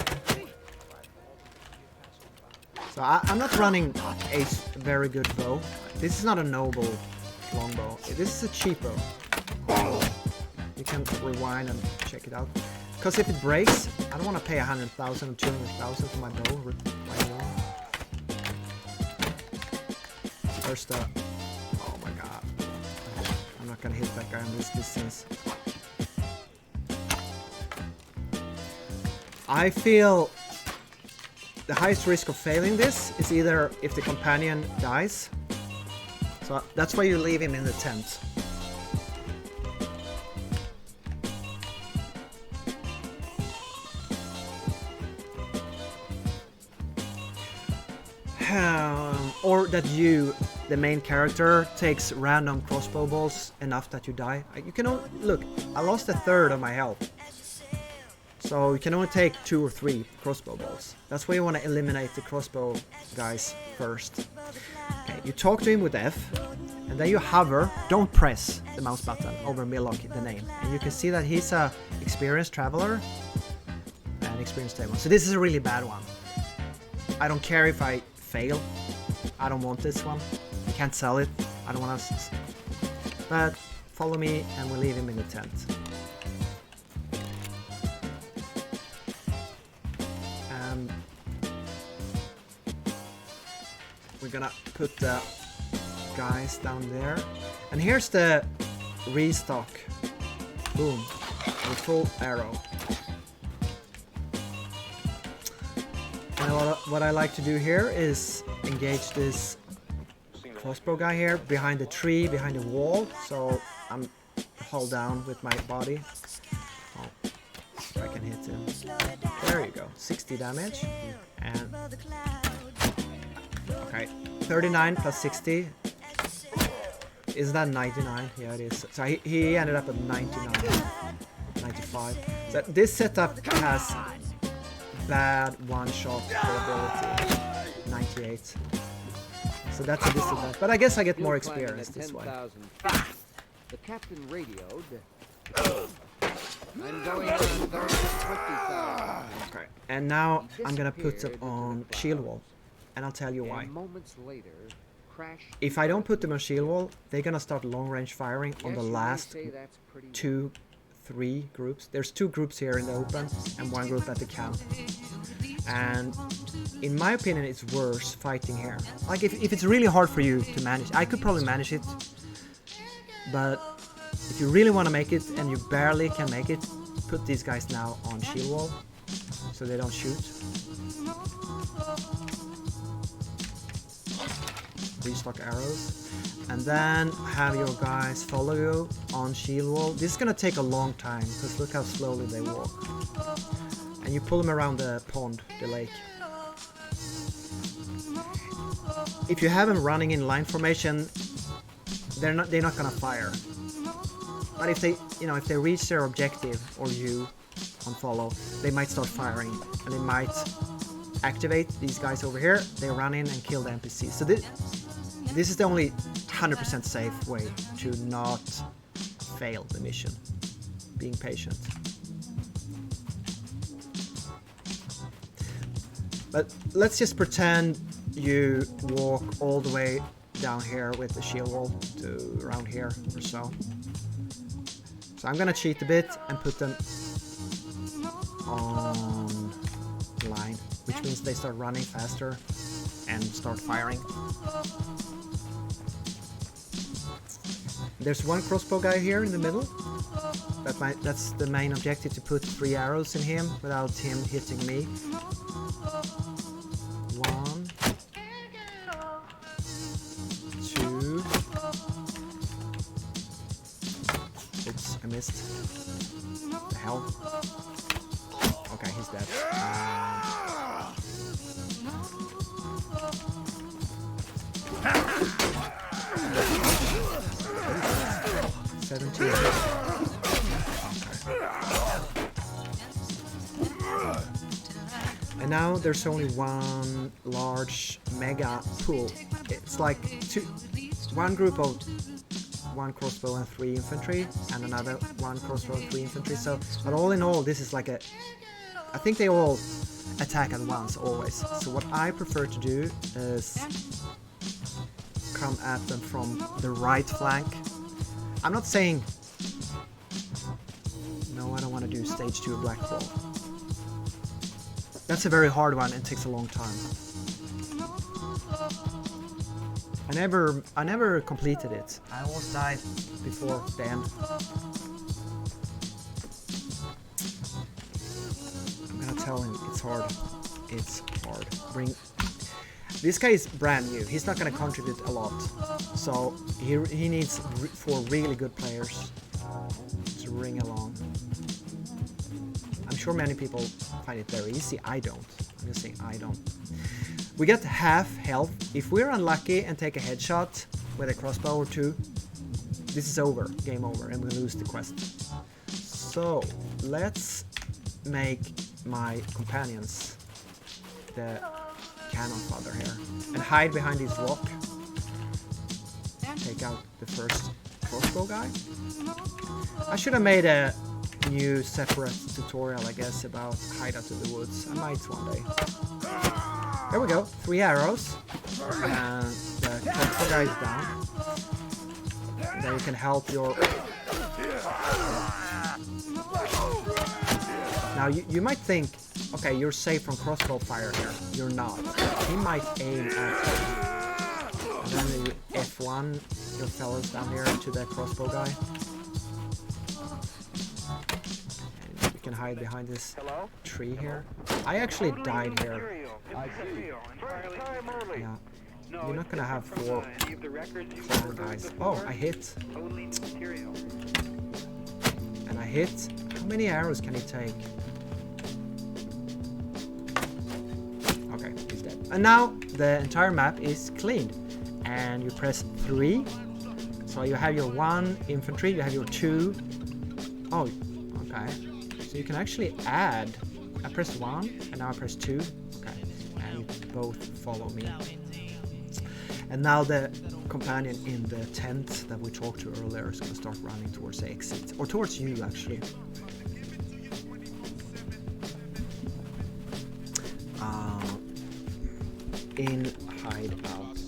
So I'm not running a very good bow. This is not a noble longbow. This is a cheap bow. You can rewind and check it out. Because if it breaks, I don't want to pay 100,000 or 200,000 for my bow right now. First oh my god. I'm not gonna hit that guy on this distance. I feel the highest risk of failing this is either if the companion dies. So that's why you leave him in the tent. Or that you, the main character, takes random crossbow bolts enough that you die. You can only, look, I lost 1/3 of my health. So you can only take 2 or 3 crossbow bolts. That's why you want to eliminate the crossbow guys first. Okay, you talk to him with F, and then you hover, don't press the mouse button over Millock, the name. And you can see that he's a experienced traveler and experienced table. So this is a really bad one. I don't care if I fail. I don't want this one. I can't sell it. I don't want to... But follow me and we'll leave him in the tent. And we're gonna put the guys down there. And here's the restock. Boom. With full arrow. And what I like to do here is engage this crossbow guy here behind the tree, behind the wall. So I'm hold down with my body. Oh, if I can hit him. There you go. 60 damage. And okay, 39 plus 60. Is that 99? Yeah, it is. So he ended up at 99, 95. So this setup has bad one-shot probability, 98. So that's a disadvantage. But I guess I get more experience this way. The captain radioed. I'm going on 20,000. Okay, and now I'm gonna put them on shield wall, and I'll tell you why. Moments later, if I don't put them on shield wall, they're gonna start long-range firing on the last 2, 3 groups. There's 2 groups here in the open and 1 group at the camp. And in my opinion, it's worse fighting here. Like if it's really hard for you to manage, I could probably manage it. But if you really want to make it and you barely can make it, put these guys now on shield wall so they don't shoot. Restock arrows. And then have your guys follow you on shield wall. This is gonna take a long time because look how slowly they walk. And you pull them around the pond, the lake. If you have them running in line formation, they're not gonna fire. But if they, if they reach their objective or you on follow, they might start firing and they might activate these guys over here. They run in and kill the NPC. So this is the only 100% safe way to not fail the mission. Being patient. But let's just pretend you walk all the way down here with the shield wall to around here or so. So I'm gonna cheat a bit and put them on line, which means they start running faster and start firing. There's one crossbow guy here in the middle. That's the main objective, to put 3 arrows in him without him hitting me. 1, 2. Oops, I missed. The hell? Okay, he's dead. 17. And now there's only one large mega pool. It's like one group of 1 crossbow and 3 infantry, and another 1 crossbow and 3 infantry. So, but all in all, this is like a. I think they all attack at once always. So what I prefer to do is come at them from the right flank. I'm not saying. No, I don't want to do stage 2 Black Claw. That's a very hard one and takes a long time. I never completed it. I almost died before the end. I'm gonna tell him it's hard. It's hard. This guy is brand new. He's not gonna contribute a lot, so he needs 4 really good players to ring along. I'm sure many people find it very easy. I don't. I'm just saying I don't. We get half health. If we're unlucky and take a headshot with a crossbow or 2, this is over. Game over, and we lose the quest. So let's make my companions the cannon fodder here and hide behind this rock. Take out the first crossbow guy. I should have made a new separate tutorial, I guess, about hideout in the woods. I might one day. There we go, 3 arrows, and the crossbow guy is down. And then you can help your. Now you might think, okay, you're safe from crossbow fire here. You're not. He might aim at you. And then you F1 your fellows down here to the crossbow guy. And you can hide behind this tree here. I actually died here. Yeah. You're not gonna have 4 clan guys. Oh, I hit. And I hit. How many arrows can he take? Okay, he's dead. And now the entire map is cleaned. And you press 3. So you have your 1 infantry, you have your 2. Oh, okay. So you can actually add. I pressed 1 and now I press 2. Okay. And you both follow me. And now the companion in the tent that we talked to earlier is going to start running towards the exit. Or towards you, actually. In hideout.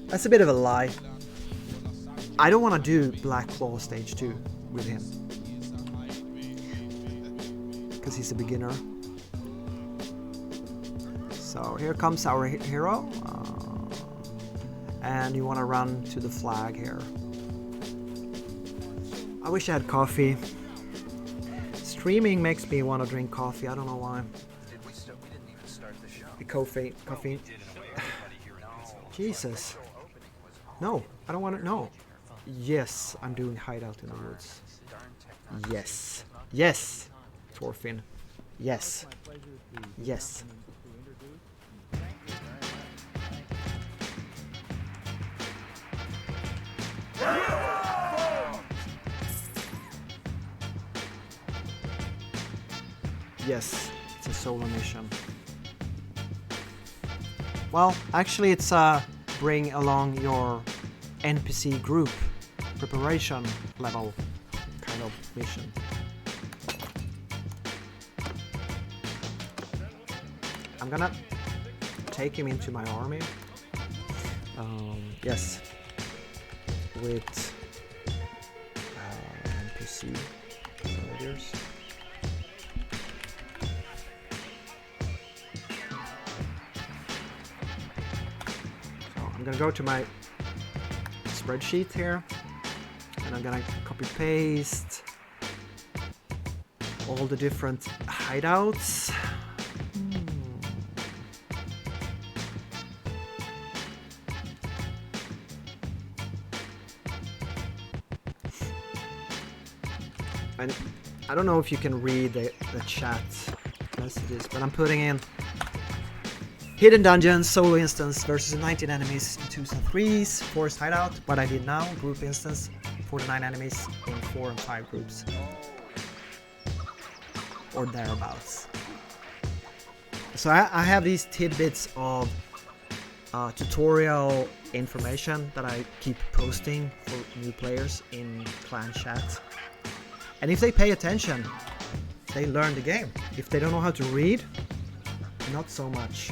That's a bit of a lie. I don't want to do Black Claw stage 2 with him. Because he's a beginner. So here comes our hero. And you want to run to the flag here. I wish I had coffee. Streaming makes me want to drink coffee. I don't know why. Coffee. Jesus. No, I don't want to. No. Yes, I'm doing hideout in the woods. Yes. Yes. Thorfinn. Yes. Yes. Yes, it's a solo mission. Well, actually it's a bring along your NPC group preparation level kind of mission. I'm gonna take him into my army. Yes, with NPC soldiers. So I'm gonna go to my spreadsheet here, and I'm gonna copy paste all the different hideouts. And I don't know if you can read the chat messages, but I'm putting in hidden dungeons, solo instance versus 19 enemies in 2s and 3s, forest hideout. What I did now, group instance, 49 enemies in 4 and 5 groups. Or thereabouts. So I have these tidbits of tutorial information that I keep posting for new players in clan chat. And if they pay attention, they learn the game. If they don't know how to read, not so much.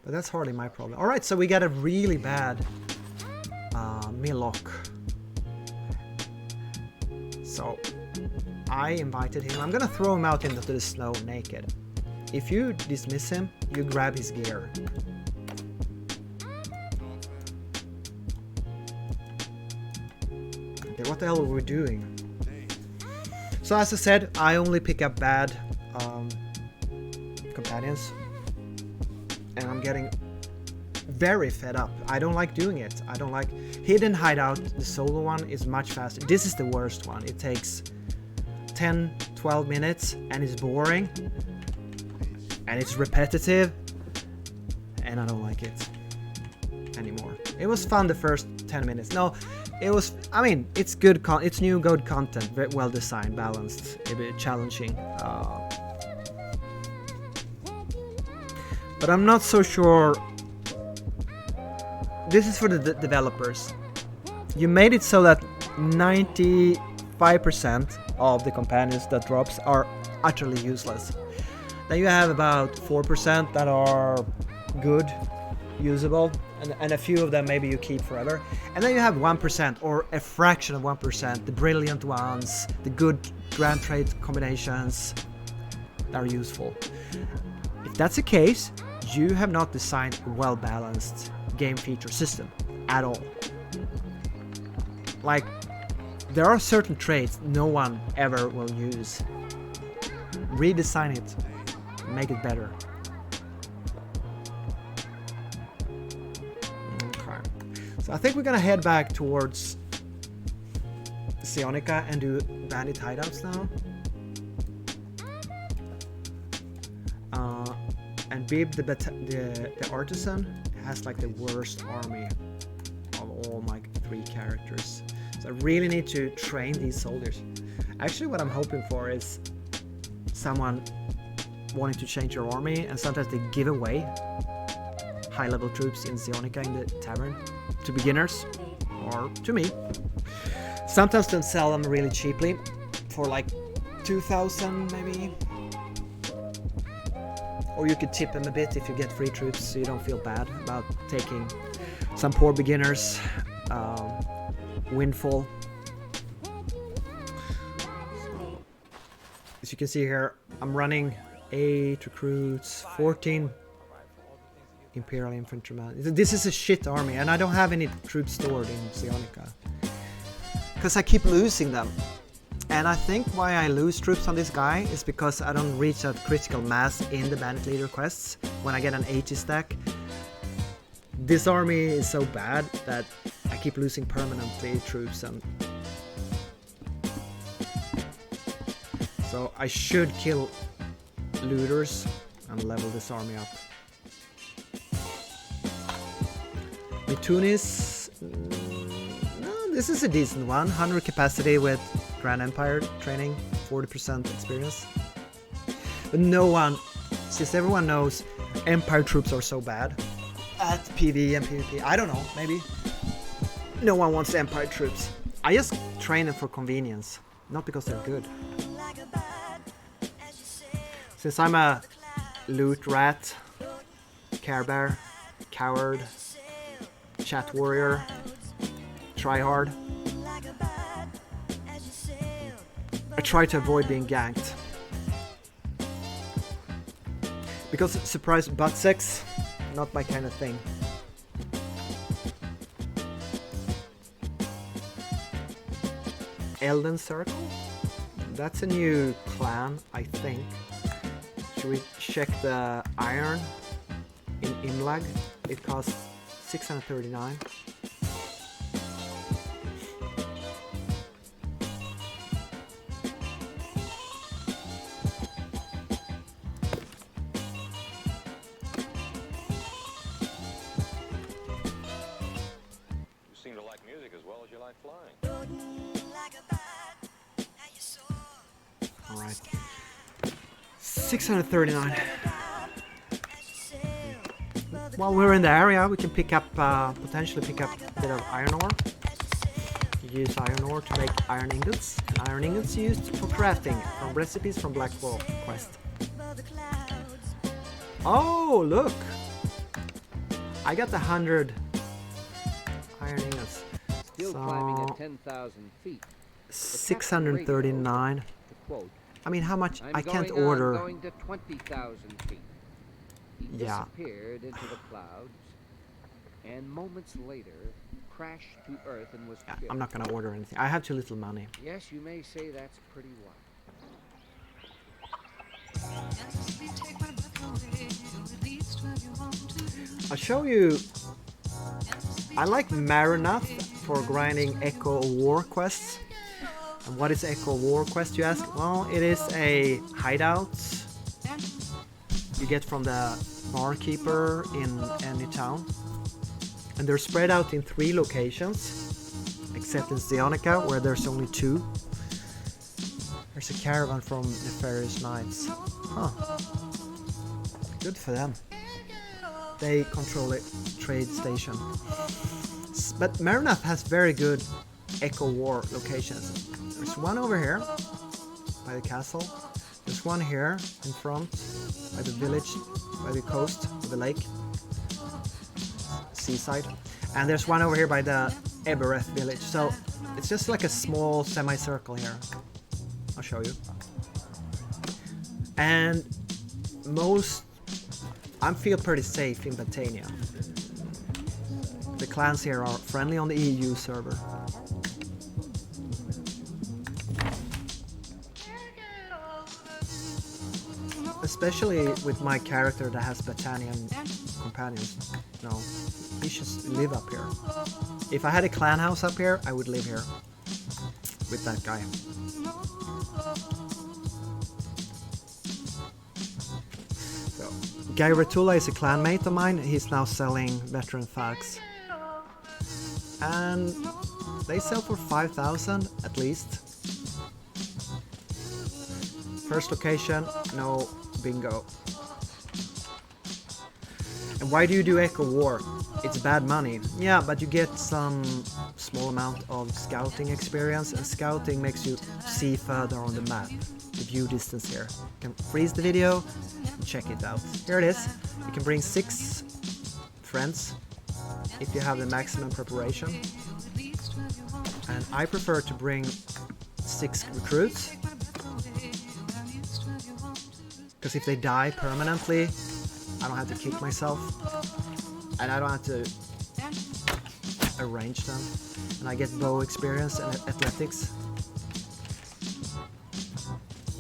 But that's hardly my problem. Alright, so we got a really bad Milok. So I invited him. I'm gonna throw him out into the snow naked. If you dismiss him, you grab his gear. Okay, what the hell were we doing? So as I said, I only pick up bad companions. And I'm getting very fed up. I don't like doing it. I don't like hidden hideout. The solo one is much faster. This is the worst one. It takes 10-12 minutes and it's boring and it's repetitive and I don't like it anymore. It was fun the first 10 minutes. No, it was, I mean, it's good, it's new good content, very well designed, balanced, a bit challenging. But I'm not so sure. This is for the developers. You made it so that 95% of the companions that drops are utterly useless. Then you have about 4% that are good, usable, and a few of them maybe you keep forever. And then you have 1% or a fraction of 1%, the brilliant ones, the good grand trait combinations that are useful. If that's the case, you have not designed a well-balanced game feature system at all. Like, there are certain traits no one ever will use. Redesign it, make it better. Okay. So I think we're gonna head back towards Zeonica and do bandit hideouts now. And Bib, the artisan, has like the worst army of all my 3 characters. So I really need to train these soldiers. Actually, what I'm hoping for is someone wanting to change your army, and sometimes they give away high-level troops in Zeonica in the tavern to beginners or to me. Sometimes they sell them really cheaply for like 2,000 maybe. Or you could tip them a bit if you get free troops, so you don't feel bad about taking some poor beginners windfall. So, as you can see here, I'm running 8 recruits, 14 Imperial Infantrymen. This is a shit army, and I don't have any troops stored in Zeonica because I keep losing them. And I think why I lose troops on this guy is because I don't reach that critical mass in the Bandit Leader quests when I get an 80 stack. This army is so bad that I keep losing permanently troops, and so I should kill looters and level this army up. Mitunis, no, this is a decent one. 100 capacity with Grand Empire training, 40% experience. But no one, since everyone knows Empire troops are so bad at PvE and PvP, I don't know, maybe no one wants Empire troops. I just train them for convenience, not because they're good. Since I'm a Loot Rat, Care Bear, Coward, Chat Warrior, Tryhard. I try to avoid being ganked. Because surprise butt sex, not my kind of thing. Elden Circle? That's a new clan, I think. Should we check the iron in Imlag? It costs 639. You seem to like music as well as you like flying. Alright. 639. While we're in the area, we can pick up, potentially pick up a bit of iron ore. You use iron ore to make iron ingots, and iron ingots used for crafting from recipes from Blackwall Quest. Oh, look! I got 100 iron ingots. Still climbing at 10,000 feet. 639. Quote, I mean, how much? I can't going order. going to 20,000 feet. He Yeah. disappeared into the clouds, and moments later crashed to Earth and was Yeah, killed. I'm not gonna order anything. I have too little money. Yes, you may say that's pretty wild. I'll show you. I like Marinath for grinding Echo War quests. And what is Echo War quest, you ask? Well, it is a hideout you get from the barkeeper in any town. And they're spread out in 3 locations, except in Zeonica, where there's only 2. There's a caravan from Nefarious Knights. Huh. Good for them. They control a trade station. But Marinath has very good Echo War locations. There's one over here by the castle. There's one here in front by the village, by the coast of the lake, seaside. And there's one over here by the Ebereth village. So it's just like a small semicircle here. I'll show you. And I feel pretty safe in Batania. The clans here are friendly on the EU server. Especially with my character that has Batanian companions. No, he should live up here. If I had a clan house up here, I would live here with that guy. So, Guy Retula is a clanmate of mine. He's now selling veteran thugs. And they sell for 5,000 at least. First location, no bingo. And why do you do Echo War? It's bad money. Yeah, but you get some small amount of scouting experience, and scouting makes you see further on the map. The view distance here. You can freeze the video and check it out. Here it is. You can bring 6 friends if you have the maximum preparation. And I prefer to bring 6 recruits. Because if they die permanently, I don't have to kick myself, and I don't have to arrange them, and I get bow experience and athletics.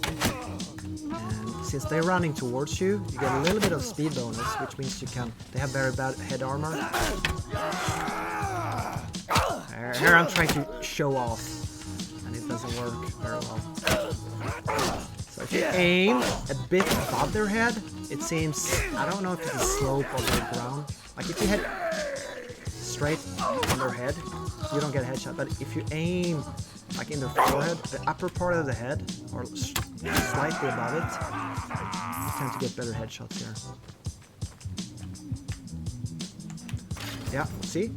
And since they're running towards you, you get a little bit of speed bonus, which means they have very bad head armor. Here I'm trying to show off, and it doesn't work very well. So if you aim a bit above their head, it seems, I don't know if it's a slope of the ground. Like if you hit straight on their head, you don't get a headshot. But if you aim like in their forehead, the upper part of the head, or slightly above it, you tend to get better headshots here. Yeah, see?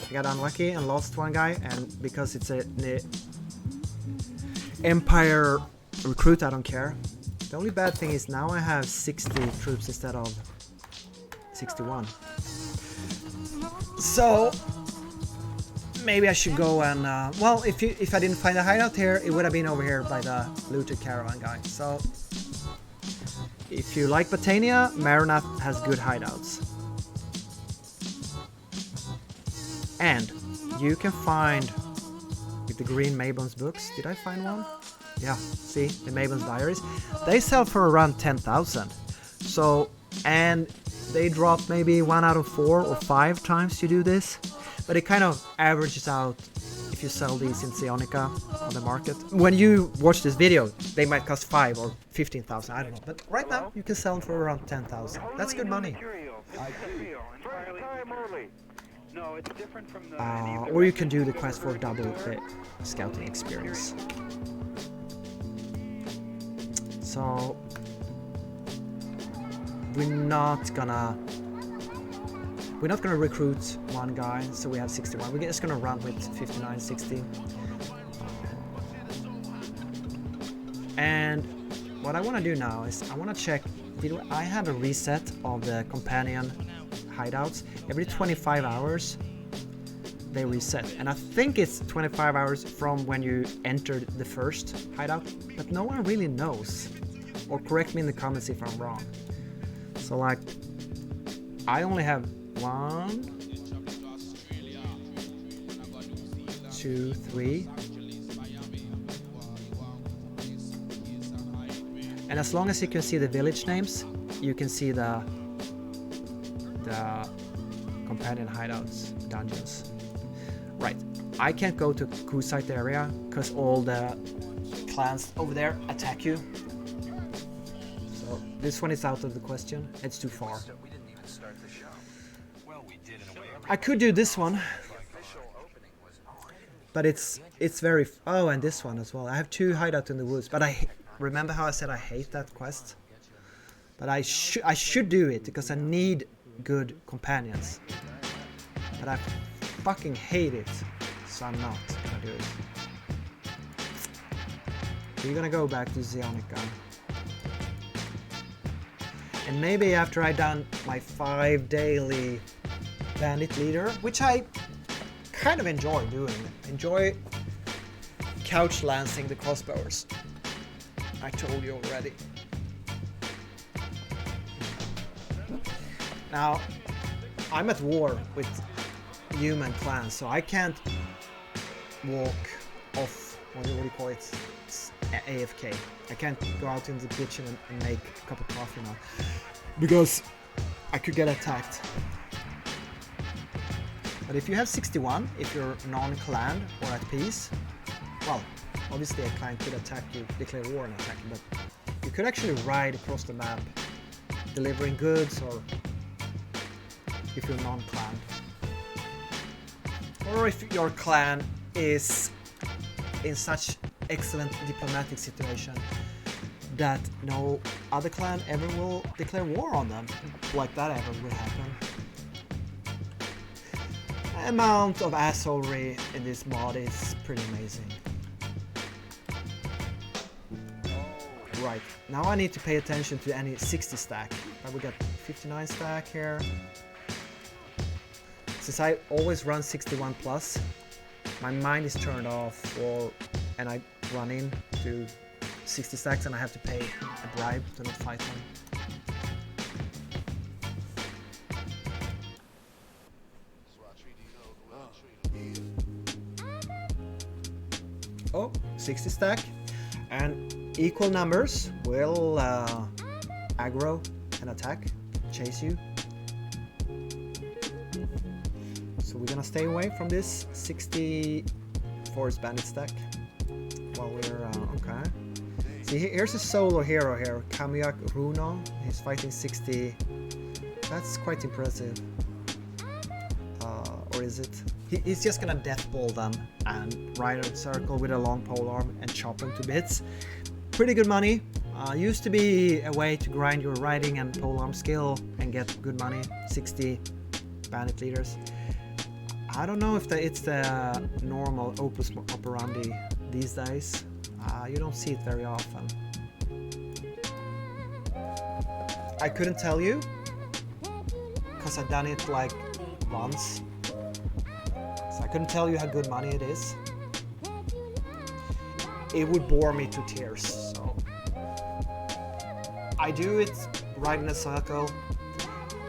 I got unlucky and lost one guy, and because it's a Empire recruit, I don't care. The only bad thing is now I have 60 troops instead of 61. So maybe I should go and well, if I didn't find a hideout here, it would have been over here by the looted caravan guy. So if you like Botania, Maronath has good hideouts. And you can find with the green Mabon's books. Did I find one? Yeah, see, the Mabon's diaries. They sell for around 10,000. So, and they drop maybe 1 out of 4 or 5 times you do this. But it kind of averages out if you sell these in Zeonica on the market. When you watch this video, they might cost 5 or 15,000, I don't know. But right now, you can sell them for around 10,000. That's good money. No, it's different from the or you can do the quest for double the scouting experience. So we're not gonna recruit one guy, so we have 61. We're just gonna run with 59, 60. And what I want to do now is I want to check. I have a reset of the companion hideouts. Every 25 hours they reset, and I think it's 25 hours from when you entered the first hideout, but no one really knows, or correct me in the comments if I'm wrong. So like I only have 1, 2, 3, and as long as you can see the village names, you can see the companion hideouts, dungeons. Right, I can't go to Kusite area because all the clans over there attack you. So this one is out of the question. It's too far. I could do this one, but it's very. Oh, and this one as well. I have 2 hideouts in the woods, but remember how I said I hate that quest. But I should do it because I need good companions. But I fucking hate it, so I'm not gonna do it. We're gonna go back to Zeonica. And maybe after I done my 5 daily bandit leader, which I kind of enjoy doing. Enjoy couch lancing the crossbowers. I told you already. Now, I'm at war with human clans, so I can't walk off, what do you call it, AFK. I can't go out in the kitchen and make a cup of coffee now, because I could get attacked. But if you have 61, if you're non-clan or at peace, well, obviously a clan could attack you, declare war and attack you, but you could actually ride across the map, delivering goods, or if you're non-clan. Or if your clan is in such excellent diplomatic situation that no other clan ever will declare war on them, like that ever will happen. The amount of assholery in this mod is pretty amazing. Right, now I need to pay attention to any 60 stack. We got 59 stack here. Since I always run 61 plus, my mind is turned off, and I run into 60 stacks and I have to pay a bribe to not fight them. Oh, 60 stack, and equal numbers will aggro and attack, chase you. So we're gonna stay away from this 60 forest bandit stack while we're okay. See, here's a solo hero here, Kamiak Runo. He's fighting 60. That's quite impressive. Or is it? He's just gonna death ball them and ride in a circle with a long polearm and chop them to bits. Pretty good money. Used to be a way to grind your riding and polearm skill and get good money. 60 bandit leaders. I don't know if it's the normal opus operandi these days. You don't see it very often. I couldn't tell you because I've done it like once. So I couldn't tell you how good money it is. It would bore me to tears. So I do it right in a circle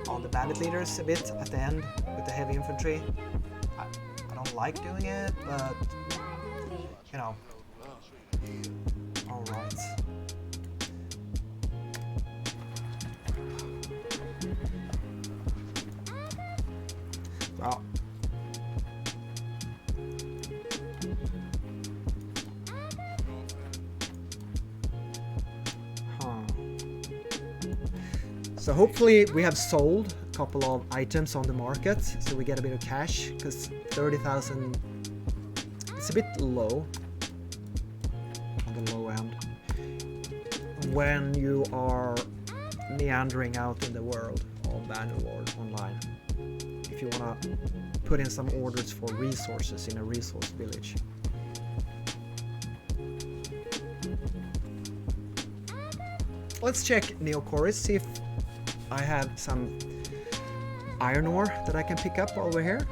on the bandit leaders a bit at the end with the heavy infantry. I don't like doing it, but you know. All right. Well, so hopefully we have sold a couple of items on the market, so we get a bit of cash, because 30,000 it's a bit low, on the low end, when you are meandering out in the world of Bannerlord online. If you want to put in some orders for resources in a resource village. Let's check Neocoris, see if I have some iron ore that I can pick up over here.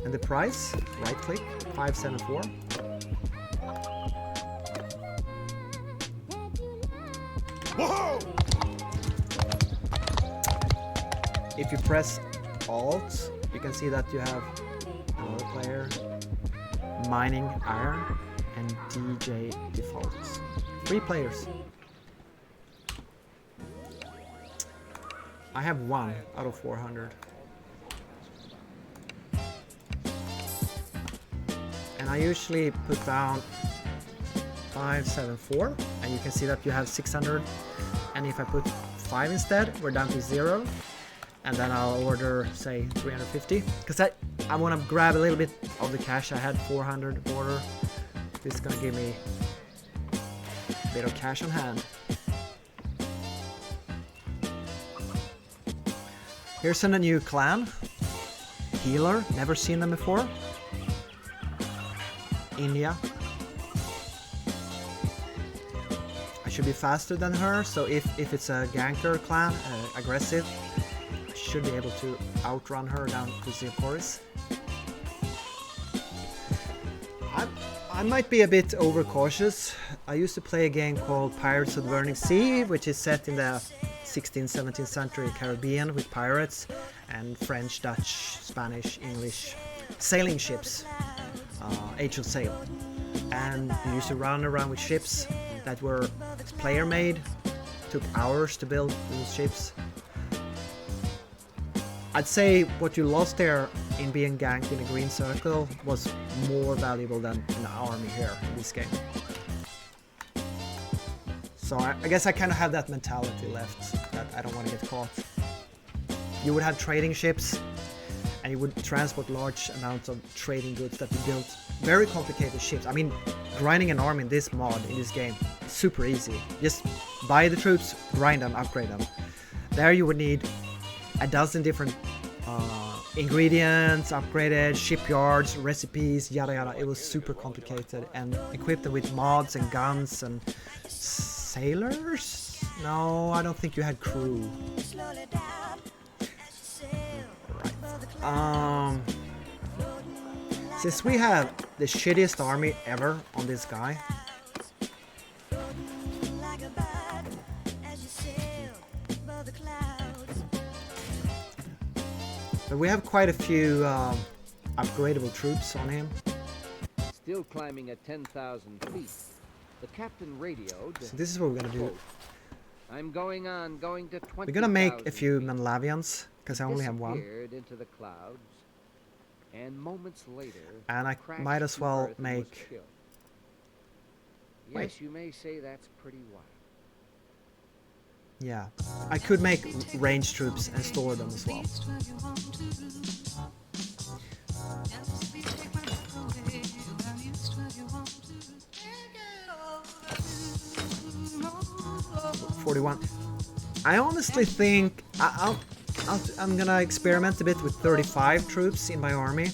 And the price, right click, 574. Whoa! If you press Alt, you can see that you have another player, mining iron, and DJ defaults. 3 players. I have 1 out of 400. And I usually put down 574, and you can see that you have 600. And if I put 5 instead, we're down to 0. And then I'll order, say, 350, because I want to grab a little bit of the cash. I had 400 order. This is gonna give me a bit of cash on hand. Here's a new clan, healer, never seen them before. India. I should be faster than her, so if it's a ganker clan, aggressive, should be able to outrun her down to Zeocoris. I might be a bit overcautious. I used to play a game called Pirates of the Burning Sea, which is set in the 16th, 17th century Caribbean with pirates and French, Dutch, Spanish, English sailing ships, Age of Sail. And you used to run around with ships that were player made. Took hours to build these ships. I'd say what you lost there in being ganked in a green circle was more valuable than an army here in this game. So I guess I kind of have that mentality left, that I don't want to get caught. You would have trading ships, and you would transport large amounts of trading goods that you built very complicated ships. I mean, grinding an army in this mod, in this game, is super easy. Just buy the troops, grind them, upgrade them. There you would need a dozen different ingredients, upgraded shipyards, recipes, yada yada. It was super complicated, and equipped them with mods and guns and sailors? No, I don't think you had crew. Right. Since we have the shittiest army ever on this guy, but we have quite a few upgradable troops on him. Still climbing at 10,000 feet. The captain radioed. So this is what we're gonna do. I'm going to 20,000. We're gonna make a few Manlavians, because I only have 1. Into the clouds, and moments later, And I might as well make... Yes, wait. You may say that's pretty wild. Yeah, I could make range troops and store them as well. $41. I honestly think I'm gonna experiment a bit with 35 troops in my army.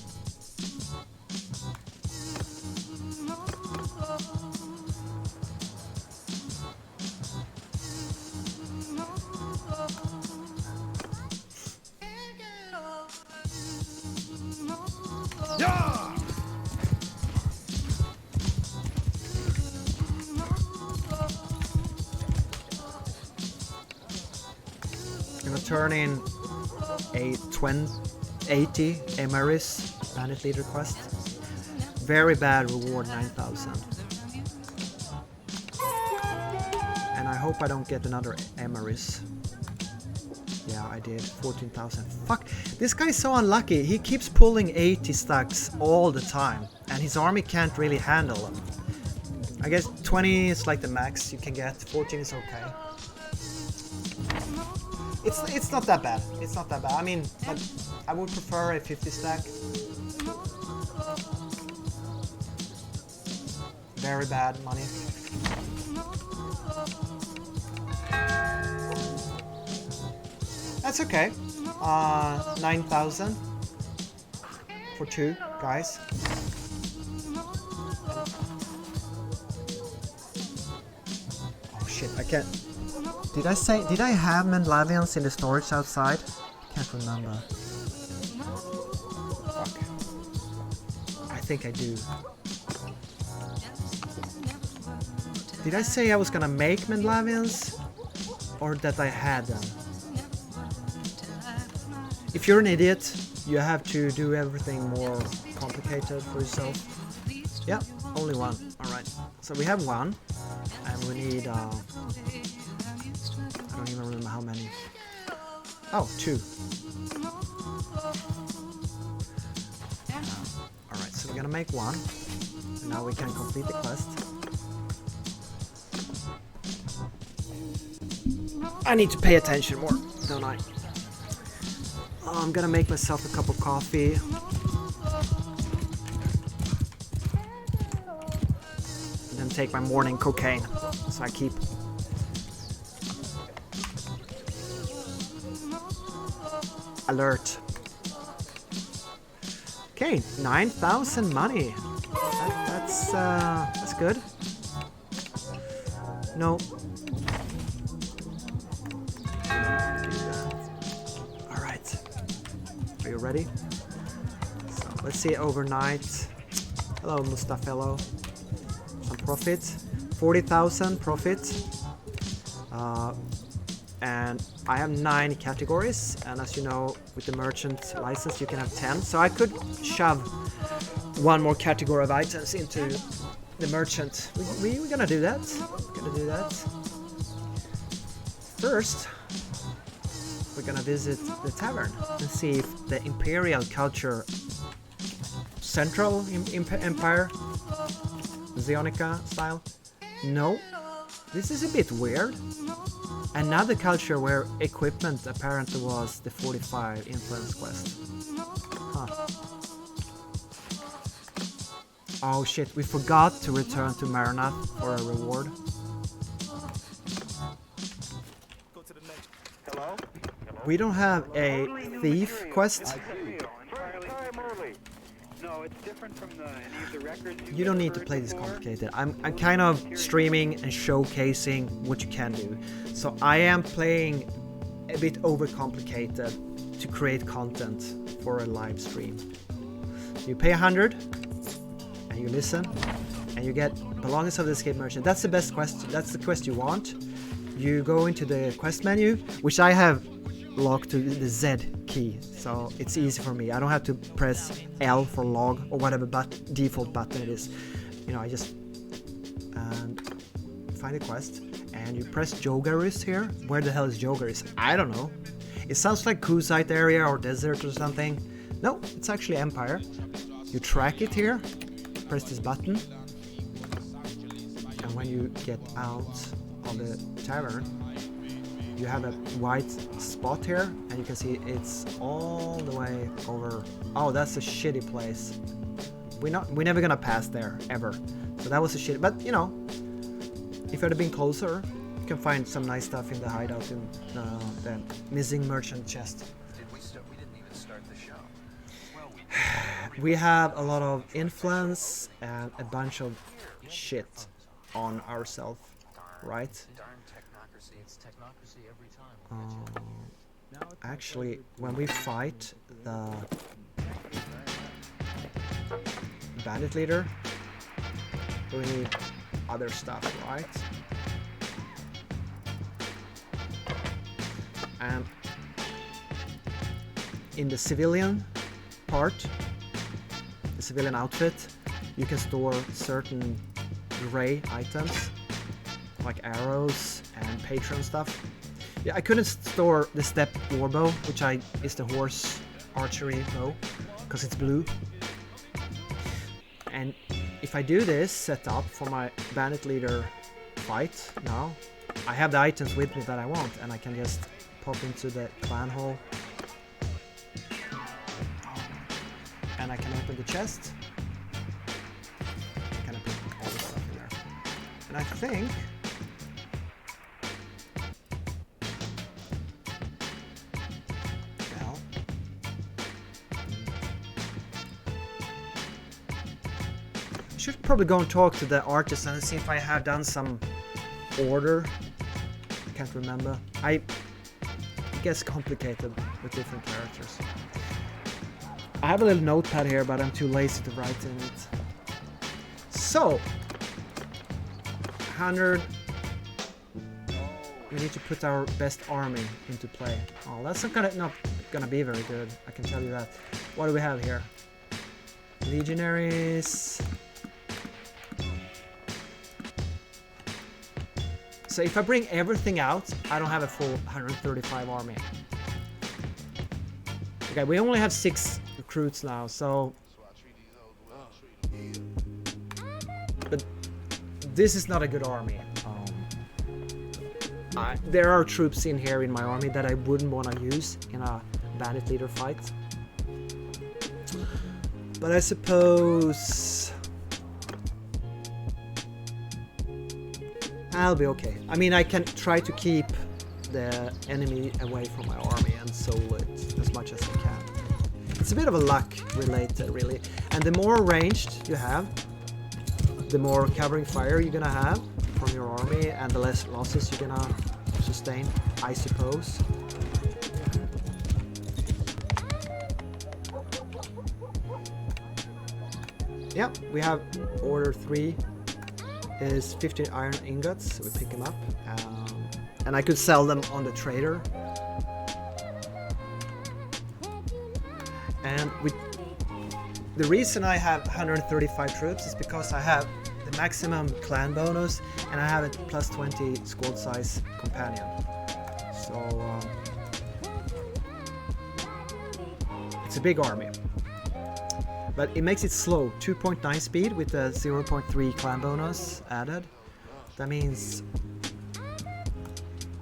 turn in a 80 Emeris Bandit Leader quest. Very bad reward, 9,000. And I hope I don't get another Emeris. Yeah, I did. 14,000. Fuck, this guy's so unlucky. He keeps pulling 80 stacks all the time, and his army can't really handle them. I guess 20 is like the max you can get. 14 is okay. It's not that bad. It's not that bad. I mean, but I would prefer a 50 stack. Very bad money. That's okay. 9,000 for 2 guys. Oh shit, I can't. Did I have Mandlavians in the storage outside? Can't remember. Fuck. I think I do. Did I say I was gonna make Mandlavians? Or that I had them? If you're an idiot, you have to do everything more complicated for yourself. Yeah, only one. Alright. So we have one. And we need... I don't even remember how many. Oh, 2. Alright, so we're gonna make one. Now we can complete the quest. I need to pay attention more, don't I? I'm gonna make myself a cup of coffee. And then take my morning cocaine, so I keep alert. Okay, 9,000 money. That's good. No. Alright. Are you ready? So let's see overnight. Hello, Mustafello. Some profit. 40,000 profit. And I have 9 categories, and as you know, with the merchant license you can have 10, so I could shove one more category of items into the merchant. We're gonna do that. First, we're gonna visit the tavern and see if the imperial culture, Central Empire, Zeonica style. No, this is a bit weird. Another culture where equipment apparently was the 45 influence quest. Huh. Oh shit, we forgot to return to Maranath for a reward. Hello? We don't have a thief quest. No, it's different from any of the records You don't need to play this complicated. I'm kind of streaming and showcasing what you can do. So I am playing a bit overcomplicated to create content for a live stream. You pay 100 and you listen and you get belongings of the escape merchant. That's the best quest. That's the quest you want. You go into the quest menu, which I have locked to the Z key, so it's easy for me. I don't have to press L for log or whatever default button it is. You know, I just find a quest and you press Jogaris here. Where the hell is Jogaris? I don't know. It sounds like Kusite area or desert or something. No, it's actually Empire. You track it here, press this button, and when you get out of the tavern, you have a white spot here, and you can see it's all the way over. Oh, that's a shitty place. We're never gonna pass there ever. So that was a shit. But you know, if I'd have been closer, you can find some nice stuff in the hideout in the missing merchant chest. We didn't even start the show. We have a lot of influence and a bunch of shit on ourselves, right? Actually, when we fight the bandit leader, we need other stuff, right? And in the civilian part, the civilian outfit, you can store certain gray items like arrows and patron stuff. Yeah, I couldn't store the step warbow, which is the horse archery bow, because it's blue. And if I do this setup for my bandit leader fight now, I have the items with me that I want, and I can just pop into the clan hall and I can open the chest. I can put all the stuff in there. And I think I should probably go and talk to the artisan and see if I have done some order. I can't remember. It gets complicated with different characters. I have a little notepad here, but I'm too lazy to write in it. So, 100. We need to put our best army into play. Oh, that's not gonna be very good. I can tell you that. What do we have here? Legionaries. So if I bring everything out, I don't have a full 135 army. Okay, we only have 6 recruits now, so... But this is not a good army. There are troops in here in my army that I wouldn't want to use in a bandit leader fight. But I suppose... I'll be okay. I mean, I can try to keep the enemy away from my army and soul it as much as I can. It's a bit of a luck related, really. And the more ranged you have, the more covering fire you're gonna have from your army, and the less losses you're gonna sustain, I suppose. Yeah, we have order 3. Is 15 iron ingots, so we pick them up, and I could sell them on the trader. And the reason I have 135 troops is because I have the maximum clan bonus, and I have a plus 20 squad size companion. So it's a big army. But it makes it slow, 2.9 speed with the 0.3 clan bonus added. That means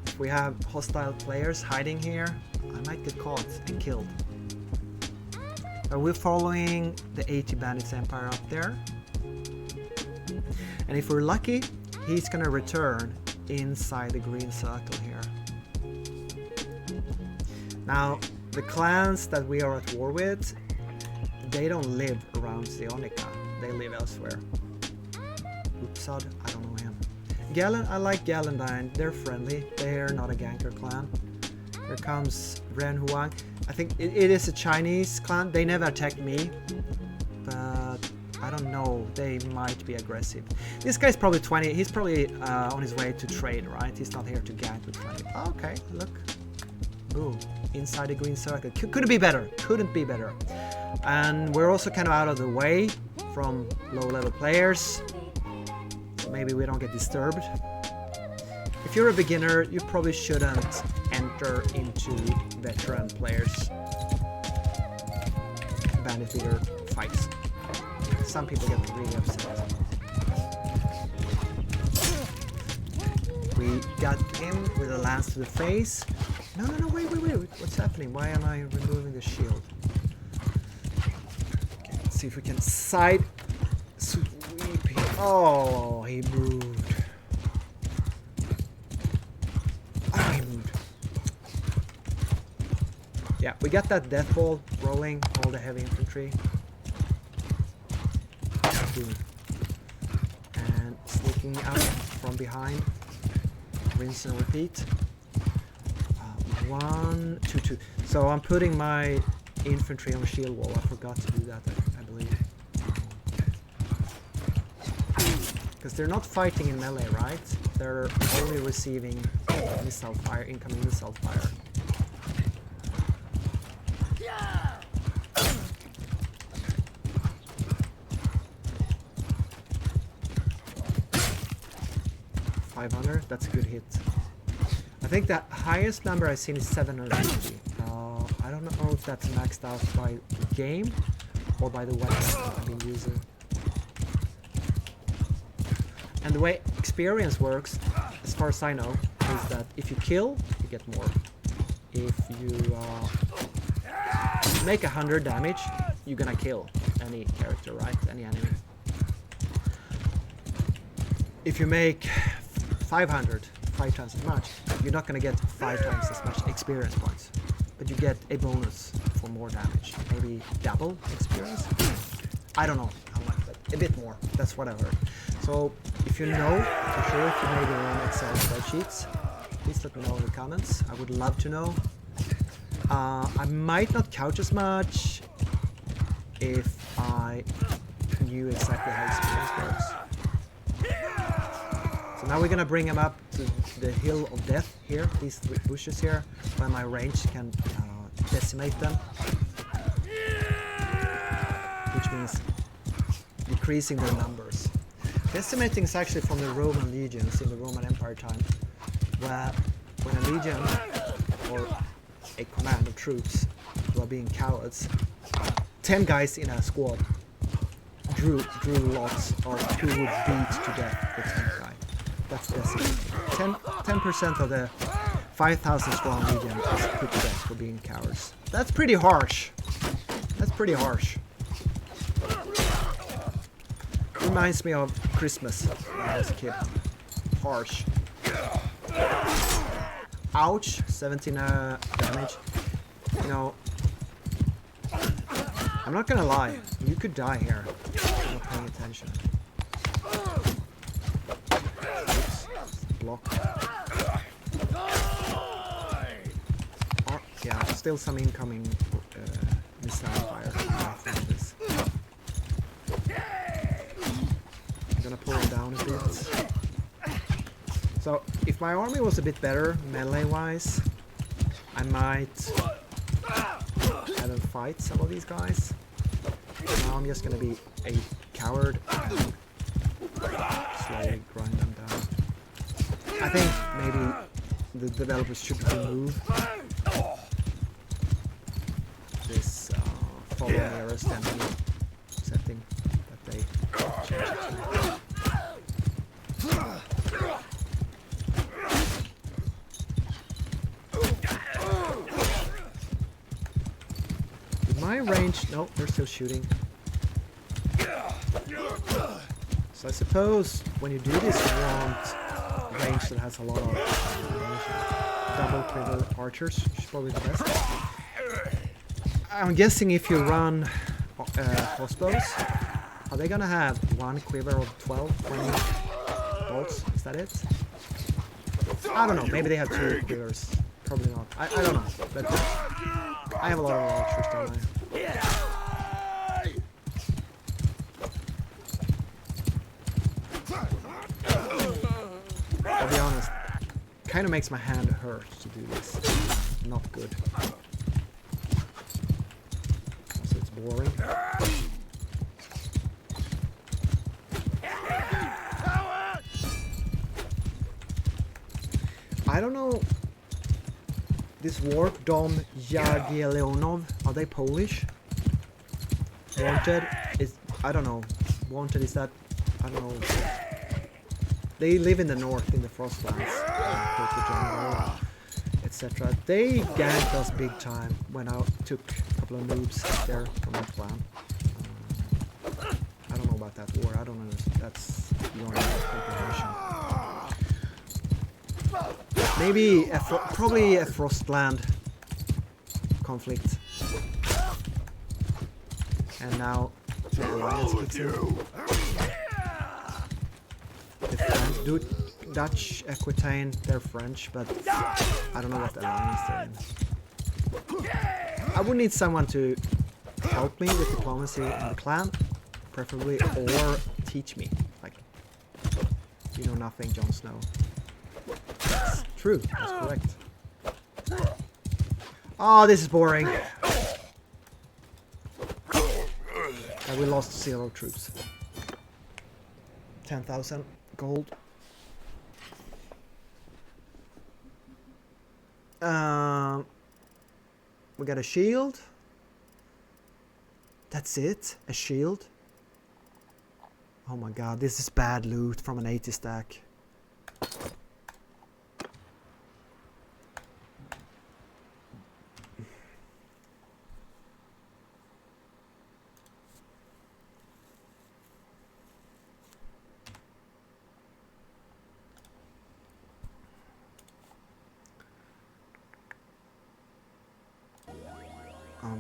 if we have hostile players hiding here, I might get caught and killed. But we're following the 80 bandits empire up there. And if we're lucky, he's gonna return inside the green circle here. Now, the clans that we are at war with, they don't live around Zeonica, they live elsewhere. Upsad, I don't know him. Galen, I like Galandine, they're friendly, they're not a ganker clan. Here comes Ren Huang. I think it is a Chinese clan, they never attacked me, but I don't know, they might be aggressive. This guy's probably 20, he's probably on his way to trade, right? He's not here to gank with 20. Oh, okay, look. Boom, inside the green circle. Couldn't be better, couldn't be better. And we're also kind of out of the way from low-level players, so maybe we don't get disturbed. If you're a beginner, you probably shouldn't enter into veteran players' bandit leader fights. Some people get really upset. We got him with a lance to the face. No, wait, what's happening? Why am I removing the shield? See if we can side sweep him. Oh, he moved. Oh, he moved. Yeah, we got that death ball rolling all the heavy infantry. And sneaking up from behind. Rinse and repeat. 1, 2, 2. So I'm putting my infantry on the shield wall. I forgot to do that, I believe. Because they're not fighting in melee, right? They're only receiving missile fire, incoming missile fire. 500. That's a good hit. I think the highest number I've seen is 750. I don't know if that's maxed out by game or by the weapon I've been using. And the way experience works, as far as I know, is that if you kill, you get more. If you make 100 damage, you're gonna kill any character, right? Any enemy. If you make 500, 5 times as much, you're not gonna get 5 times as much experience points. But you get a bonus for more damage. Maybe double experience? I don't know how much, but a bit more. That's what I heard. So if you know for sure, if you made your own Excel spreadsheets, please let me know in the comments. I would love to know. I might not couch as much if I knew exactly how experience works. So now we're gonna bring him up to the hill of death here, these 3 bushes here, where my range can decimate them. Which means decreasing their numbers. Decimating is actually from the Roman legions in the Roman Empire time, where when a legion or a command of troops who are being cowards, 10 guys in a squad drew lots of who would beat to death the 10th guy. That's decimating. 10% of the 5,000 strong legion is put to death for being cowards. That's pretty harsh. That's pretty harsh. Reminds me of Christmas when I was a kid. Harsh. Ouch, 17 damage. You know, I'm not gonna lie, you could die here if you're not paying attention. Oops, block. Oh, yeah, still some incoming missile fire from this. I'm gonna pull him down a bit. So, if my army was a bit better, melee-wise, I might have them fight some of these guys. Now I'm just gonna be a coward and slowly grind them down. I think maybe the developers should remove this follow nearest enemy setting that they changed it to. My range, no, they're still shooting. So I suppose when you do this, you want range that has a lot of double quiver archers, which is probably the best. I'm guessing if you run crossbows, are they gonna have 1 quiver of 12, 20 bolts? Is that it? I don't know, maybe they have 2 quivers. Probably not. I don't know, but I have a lot of archers, don't I? I'll be honest, kind of makes my hand hurt to do this. Not good. Also, it's boring. I don't know. This Warp Dom Jagiellonov, are they Polish? Wanted is, I don't know. Wanted is that, I don't know. They live in the north, in the Frostlands, etc. They ganked us big time when I took a couple of noobs there from that clan. I don't know about that war. I don't know. That's beyond comprehension. Maybe probably a Frostland conflict. And now the alliance kicks in. The French, Dutch, Aquitaine, they're French, but I don't know what alliance they're in. I would need someone to help me with diplomacy in the clan, preferably, or teach me. Like, you know nothing, Jon Snow. That's true, that's correct. Oh, this is boring. And we lost 0 troops. 10,000 gold. We got a shield. That's it? A shield? Oh my god, this is bad loot from an 80 stack.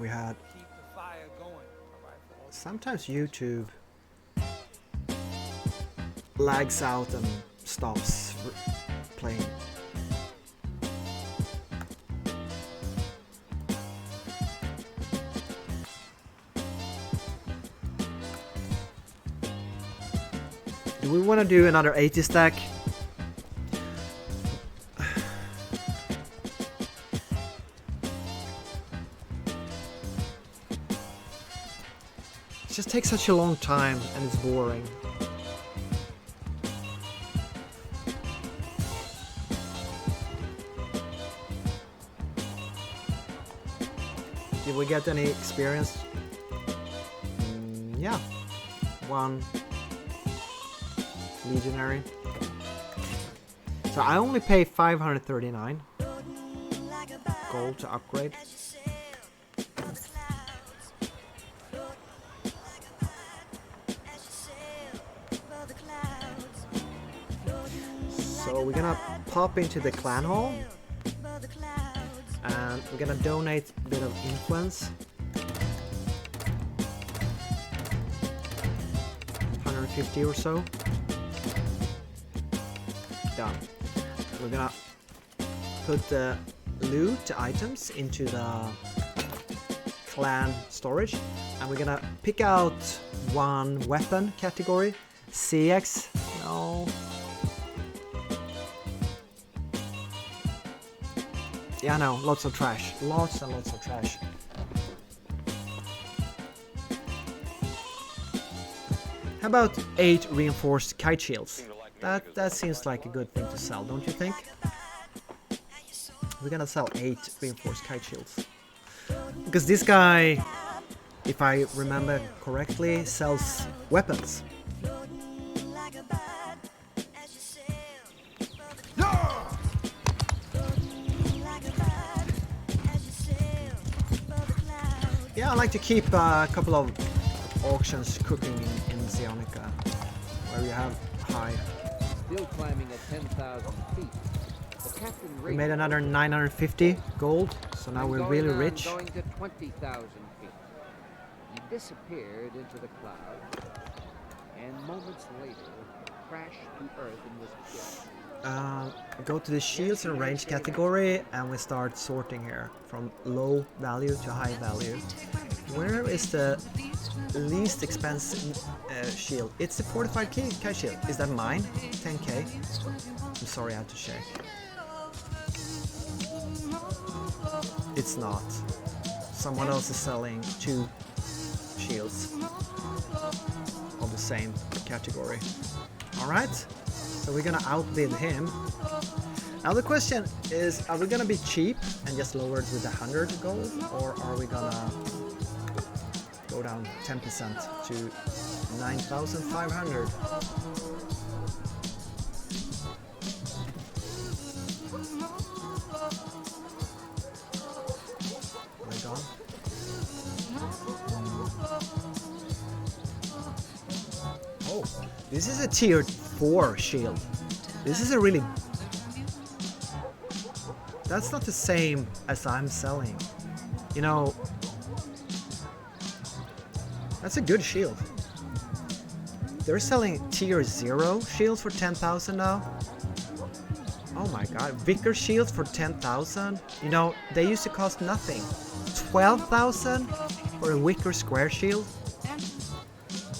We had sometimes YouTube lags out and stops playing. Do we want to do another 80 stack? It just takes such a long time and it's boring. Did we get any experience? Yeah. One legionary. So I only pay 539 gold to upgrade. So we're gonna pop into the clan hall and we're gonna donate a bit of influence. 150 or so. Done. We're gonna put the loot items into the clan storage and we're gonna pick out one weapon category. CX, no. Yeah, no, lots of trash. Lots and lots of trash. How about 8 reinforced kite shields? That seems like a good thing to sell, don't you think? We're gonna sell 8 reinforced kite shields. Because this guy, if I remember correctly, sells weapons. Yeah, I like to keep a couple of auctions cooking in Zeonica, where you have high. Still climbing at 10,000 feet. The captain We made another 950 gold, so now we're really rich. Going to 20,000 feet. He disappeared into the cloud, and moments later crashed to earth and was killed. Go to the shields and range category and we start sorting here from low value to high value. Where is the least expensive shield? It's the fortified kite shield. Is that mine? 10k. I'm sorry, I have to check. It's not. Someone else is selling 2 shields of the same category. Alright. So we're gonna outbid him. Now the question is, are we gonna be cheap and just lower it with 100 gold, or are we gonna go down 10% to 9,500? Are they gone? Oh, this is a tier 4 shield. This is a really... That's not the same as I'm selling. You know... That's a good shield. They're selling tier 0 shields for 10,000 now. Oh my god, Vicar shields for 10,000? You know, they used to cost nothing. 12,000 for a Wicker square shield?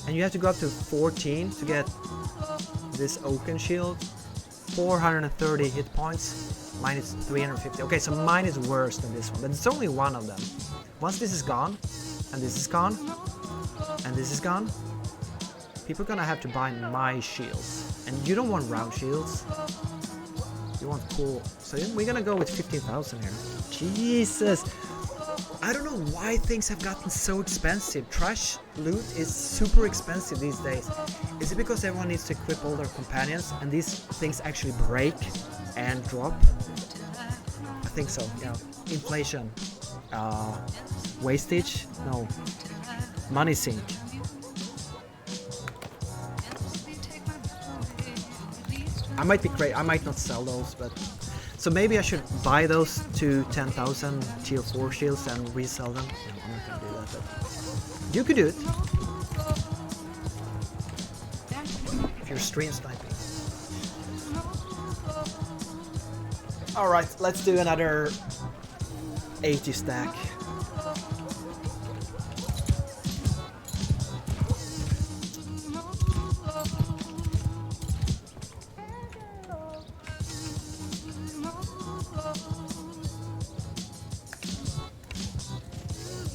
And you have to go up to 14 to get this Oaken shield. 430 hit points. Mine is 350. Okay, so mine is worse than this one, but it's only one of them. Once this is gone, and this is gone, and this is gone, people are gonna have to buy my shields. And you don't want round shields. You want cool. So we're gonna go with 15,000 here. Jesus. I don't know why things have gotten so expensive. Trash loot is super expensive these days. Is it because everyone needs to equip all their companions and these things actually break and drop? I think so, yeah. Inflation. Wastage? No. Money sink. I might be crazy. I might not sell those, but so maybe I should buy those to 10,000 tier 4 shields and resell them. No, I'm not gonna do that, but you could do it if you're stream sniping. All right, let's do another 80 stack.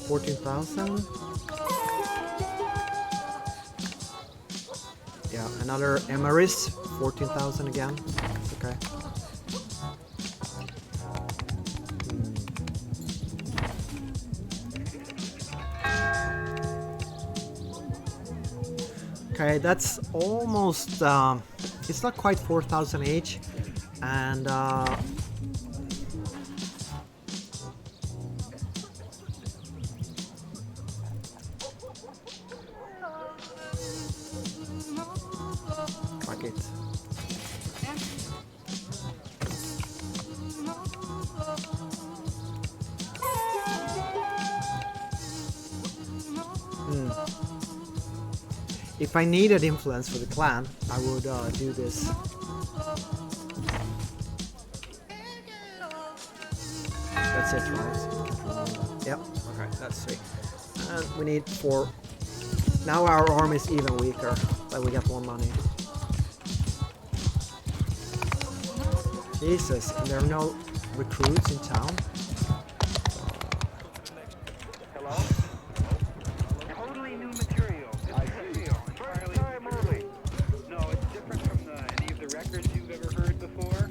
$14,000. Yeah, another Emeris, 14,000 again. It's okay. Okay, that's almost, it's not quite 4,000 each, and fuck it. If I needed influence for the clan, I would do this. That's it, right? Yep. Okay, that's 3. And we need 4. Now our army is even weaker, but we got more money. Jesus, and there are no recruits in town. Hello? Totally new material. First time only. No, it's different from any of the records you've ever heard before.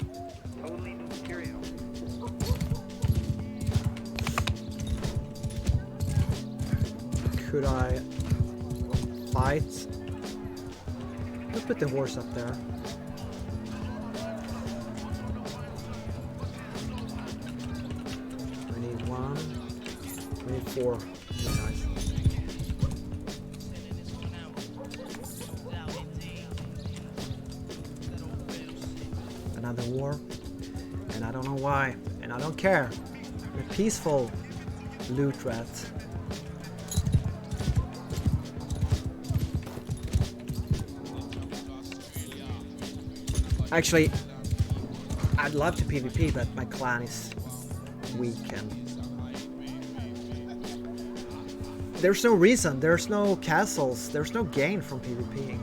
Totally new material. Could I fight? Let's put the horse up there. We need 1. We need 4. Nice. Another war. And I don't know why. And I don't care. I'm a peaceful loot rat. Actually, I'd love to PvP, but my clan is weak and there's no reason, there's no castles, there's no gain from PvPing.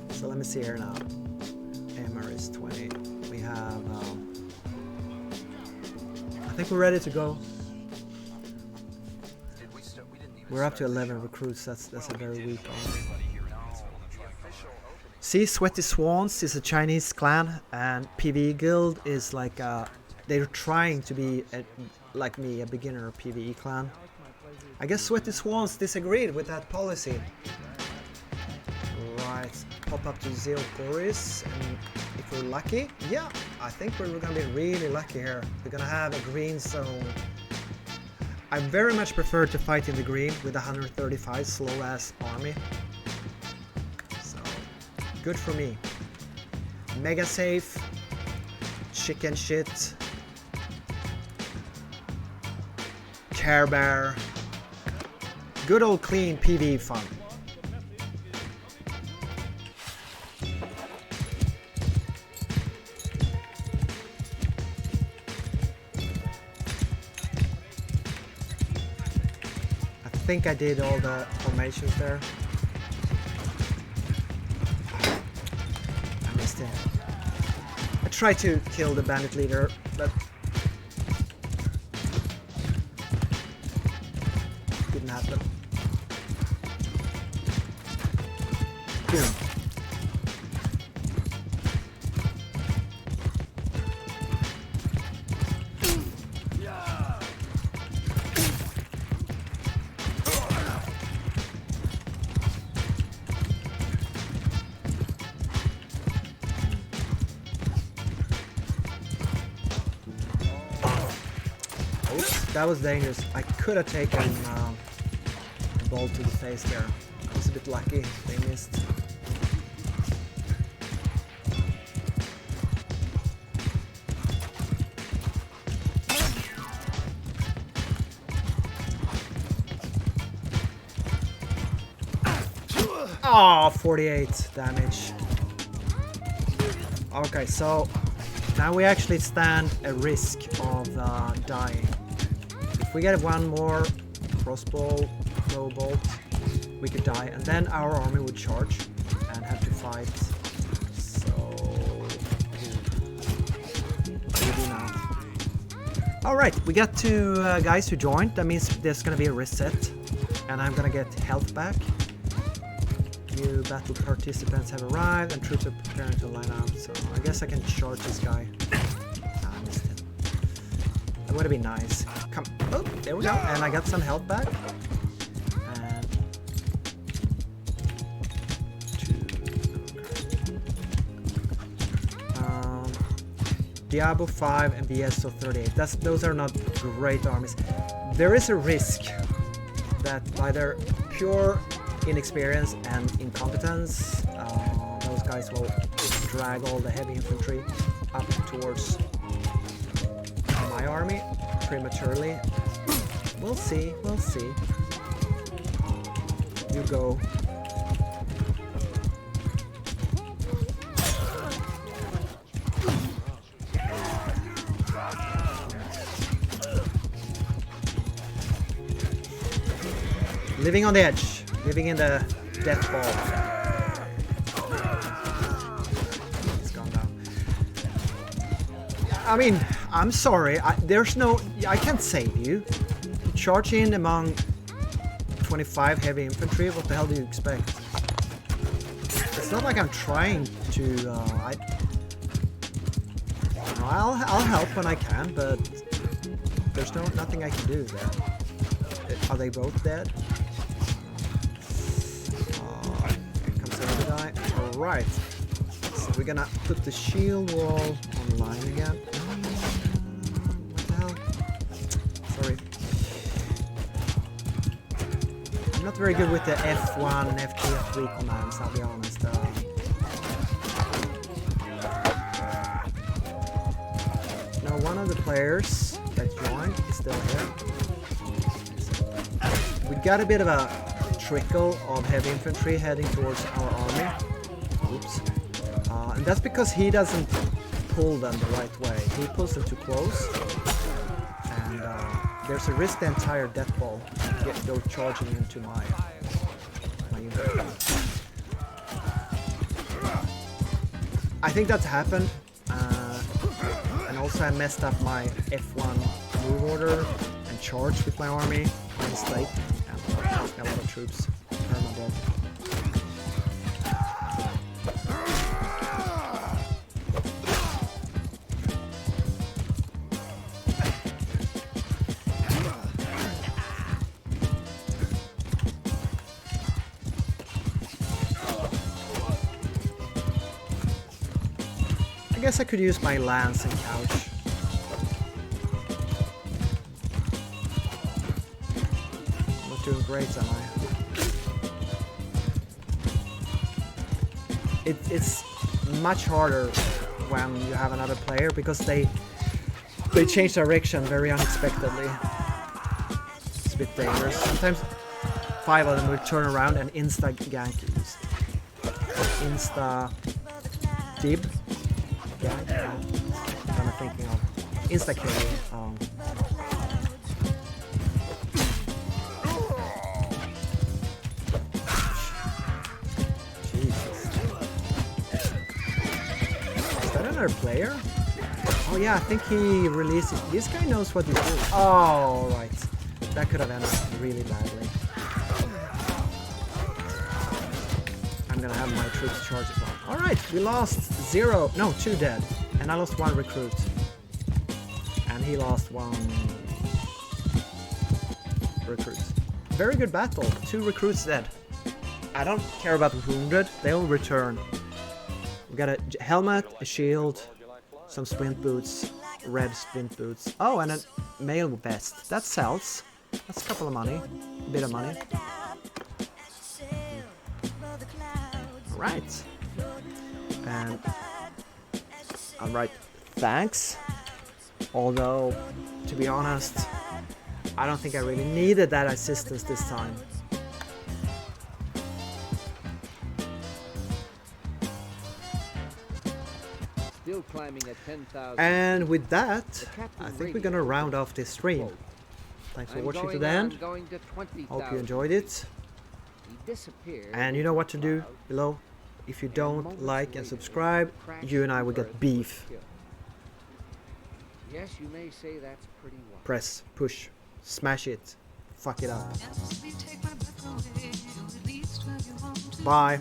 So let me see here now. Emmer is 20. We have, I think we're ready to go. We're up to 11 recruits, that's a very weak army. See, Sweaty Swans is a Chinese clan, and PvE Guild is like they're trying to be like me, a beginner PvE clan. I guess Sweaty Swans disagreed with that policy. Right, pop up to Zeoporis, and if we're lucky, yeah, I think we're gonna be really lucky here. We're gonna have a green zone. I very much prefer to fight in the green with a 135 slow ass army. Good for me. Mega safe. Chicken shit. Care Bear. Good old clean PvE fun. I think I did all the formations there. I tried to kill the bandit leader, but didn't happen. Boom. that was dangerous. I could have taken a bolt to the face there. I was a bit lucky. They missed. Oh, 48 damage. Okay, so now we actually stand a risk of dying. If we get one more crossbow, low bolt, we could die, and then our army would charge and have to fight. So maybe not. All right, we got two guys who joined. That means there's gonna be a reset, and I'm gonna get health back. New battle participants have arrived and troops are preparing to line up, so I guess I can charge this guy. Ah, I missed him. That would have been nice. Come, oh, there we go, and I got some health back. And Diablo 5 and BSO 38. Those are not great armies. There is a risk that by their pure inexperience and incompetence, those guys will drag all the heavy infantry up towards my army prematurely. We'll see, we'll see. You go. Living on the edge. Living in the death ball. It's gone down. I mean, I'm sorry. I can't save you. Charge in among 25 heavy infantry. What the hell do you expect? It's not like I'm trying to. I'll help when I can, but there's nothing I can do there. Are they both dead? Alright, so we're gonna put the shield wall online again. What the hell? Sorry. I'm not very good with the F1, F2, F3 commands, I'll be honest. Now one of the players that joined is still here. We got a bit of a trickle of heavy infantry heading towards our army. Oops. And that's because he doesn't pull them the right way. He pulls them too close. And there's a risk the entire death ball go charging into my unit. I think that's happened. And also I messed up my F1 move order and charged with my army by mistake. Got a lot of troops. Dead. I guess I could use my lance and couch. I'm not doing great, am I? It's much harder when you have another player because they change direction very unexpectedly. It's a bit dangerous. Sometimes 5 of them will turn around and insta gank. Insta dib. Gank. What am I thinking of? Insta kill. Another player? Oh yeah, I think he released it. This guy knows what he's doing. Oh, right. That could have ended really badly. I'm gonna have my troops charge as well. Alright, we lost 2 dead. And I lost 1 recruit. And he lost 1 recruit. Very good battle. 2 recruits dead. I don't care about the wounded. They'll return. We got a helmet, a shield, some splint boots, red splint boots. Oh, and a mail vest. That sells. That's a couple of money. A bit of money. Alright. And alright, thanks. Although, to be honest, I don't think I really needed that assistance this time. Still climbing at 10,000. And with that, Captain I think we're Radio gonna round off this stream. quote, Thanks for "I'm watching to going the on, end. going to 20,000 Hope you enjoyed it. He disappeared And you know what to do below. If you don't like and subscribe, you and I will get beef. Yes, you may say that's pretty wild. Press, push, smash it, fuck it up. Bye.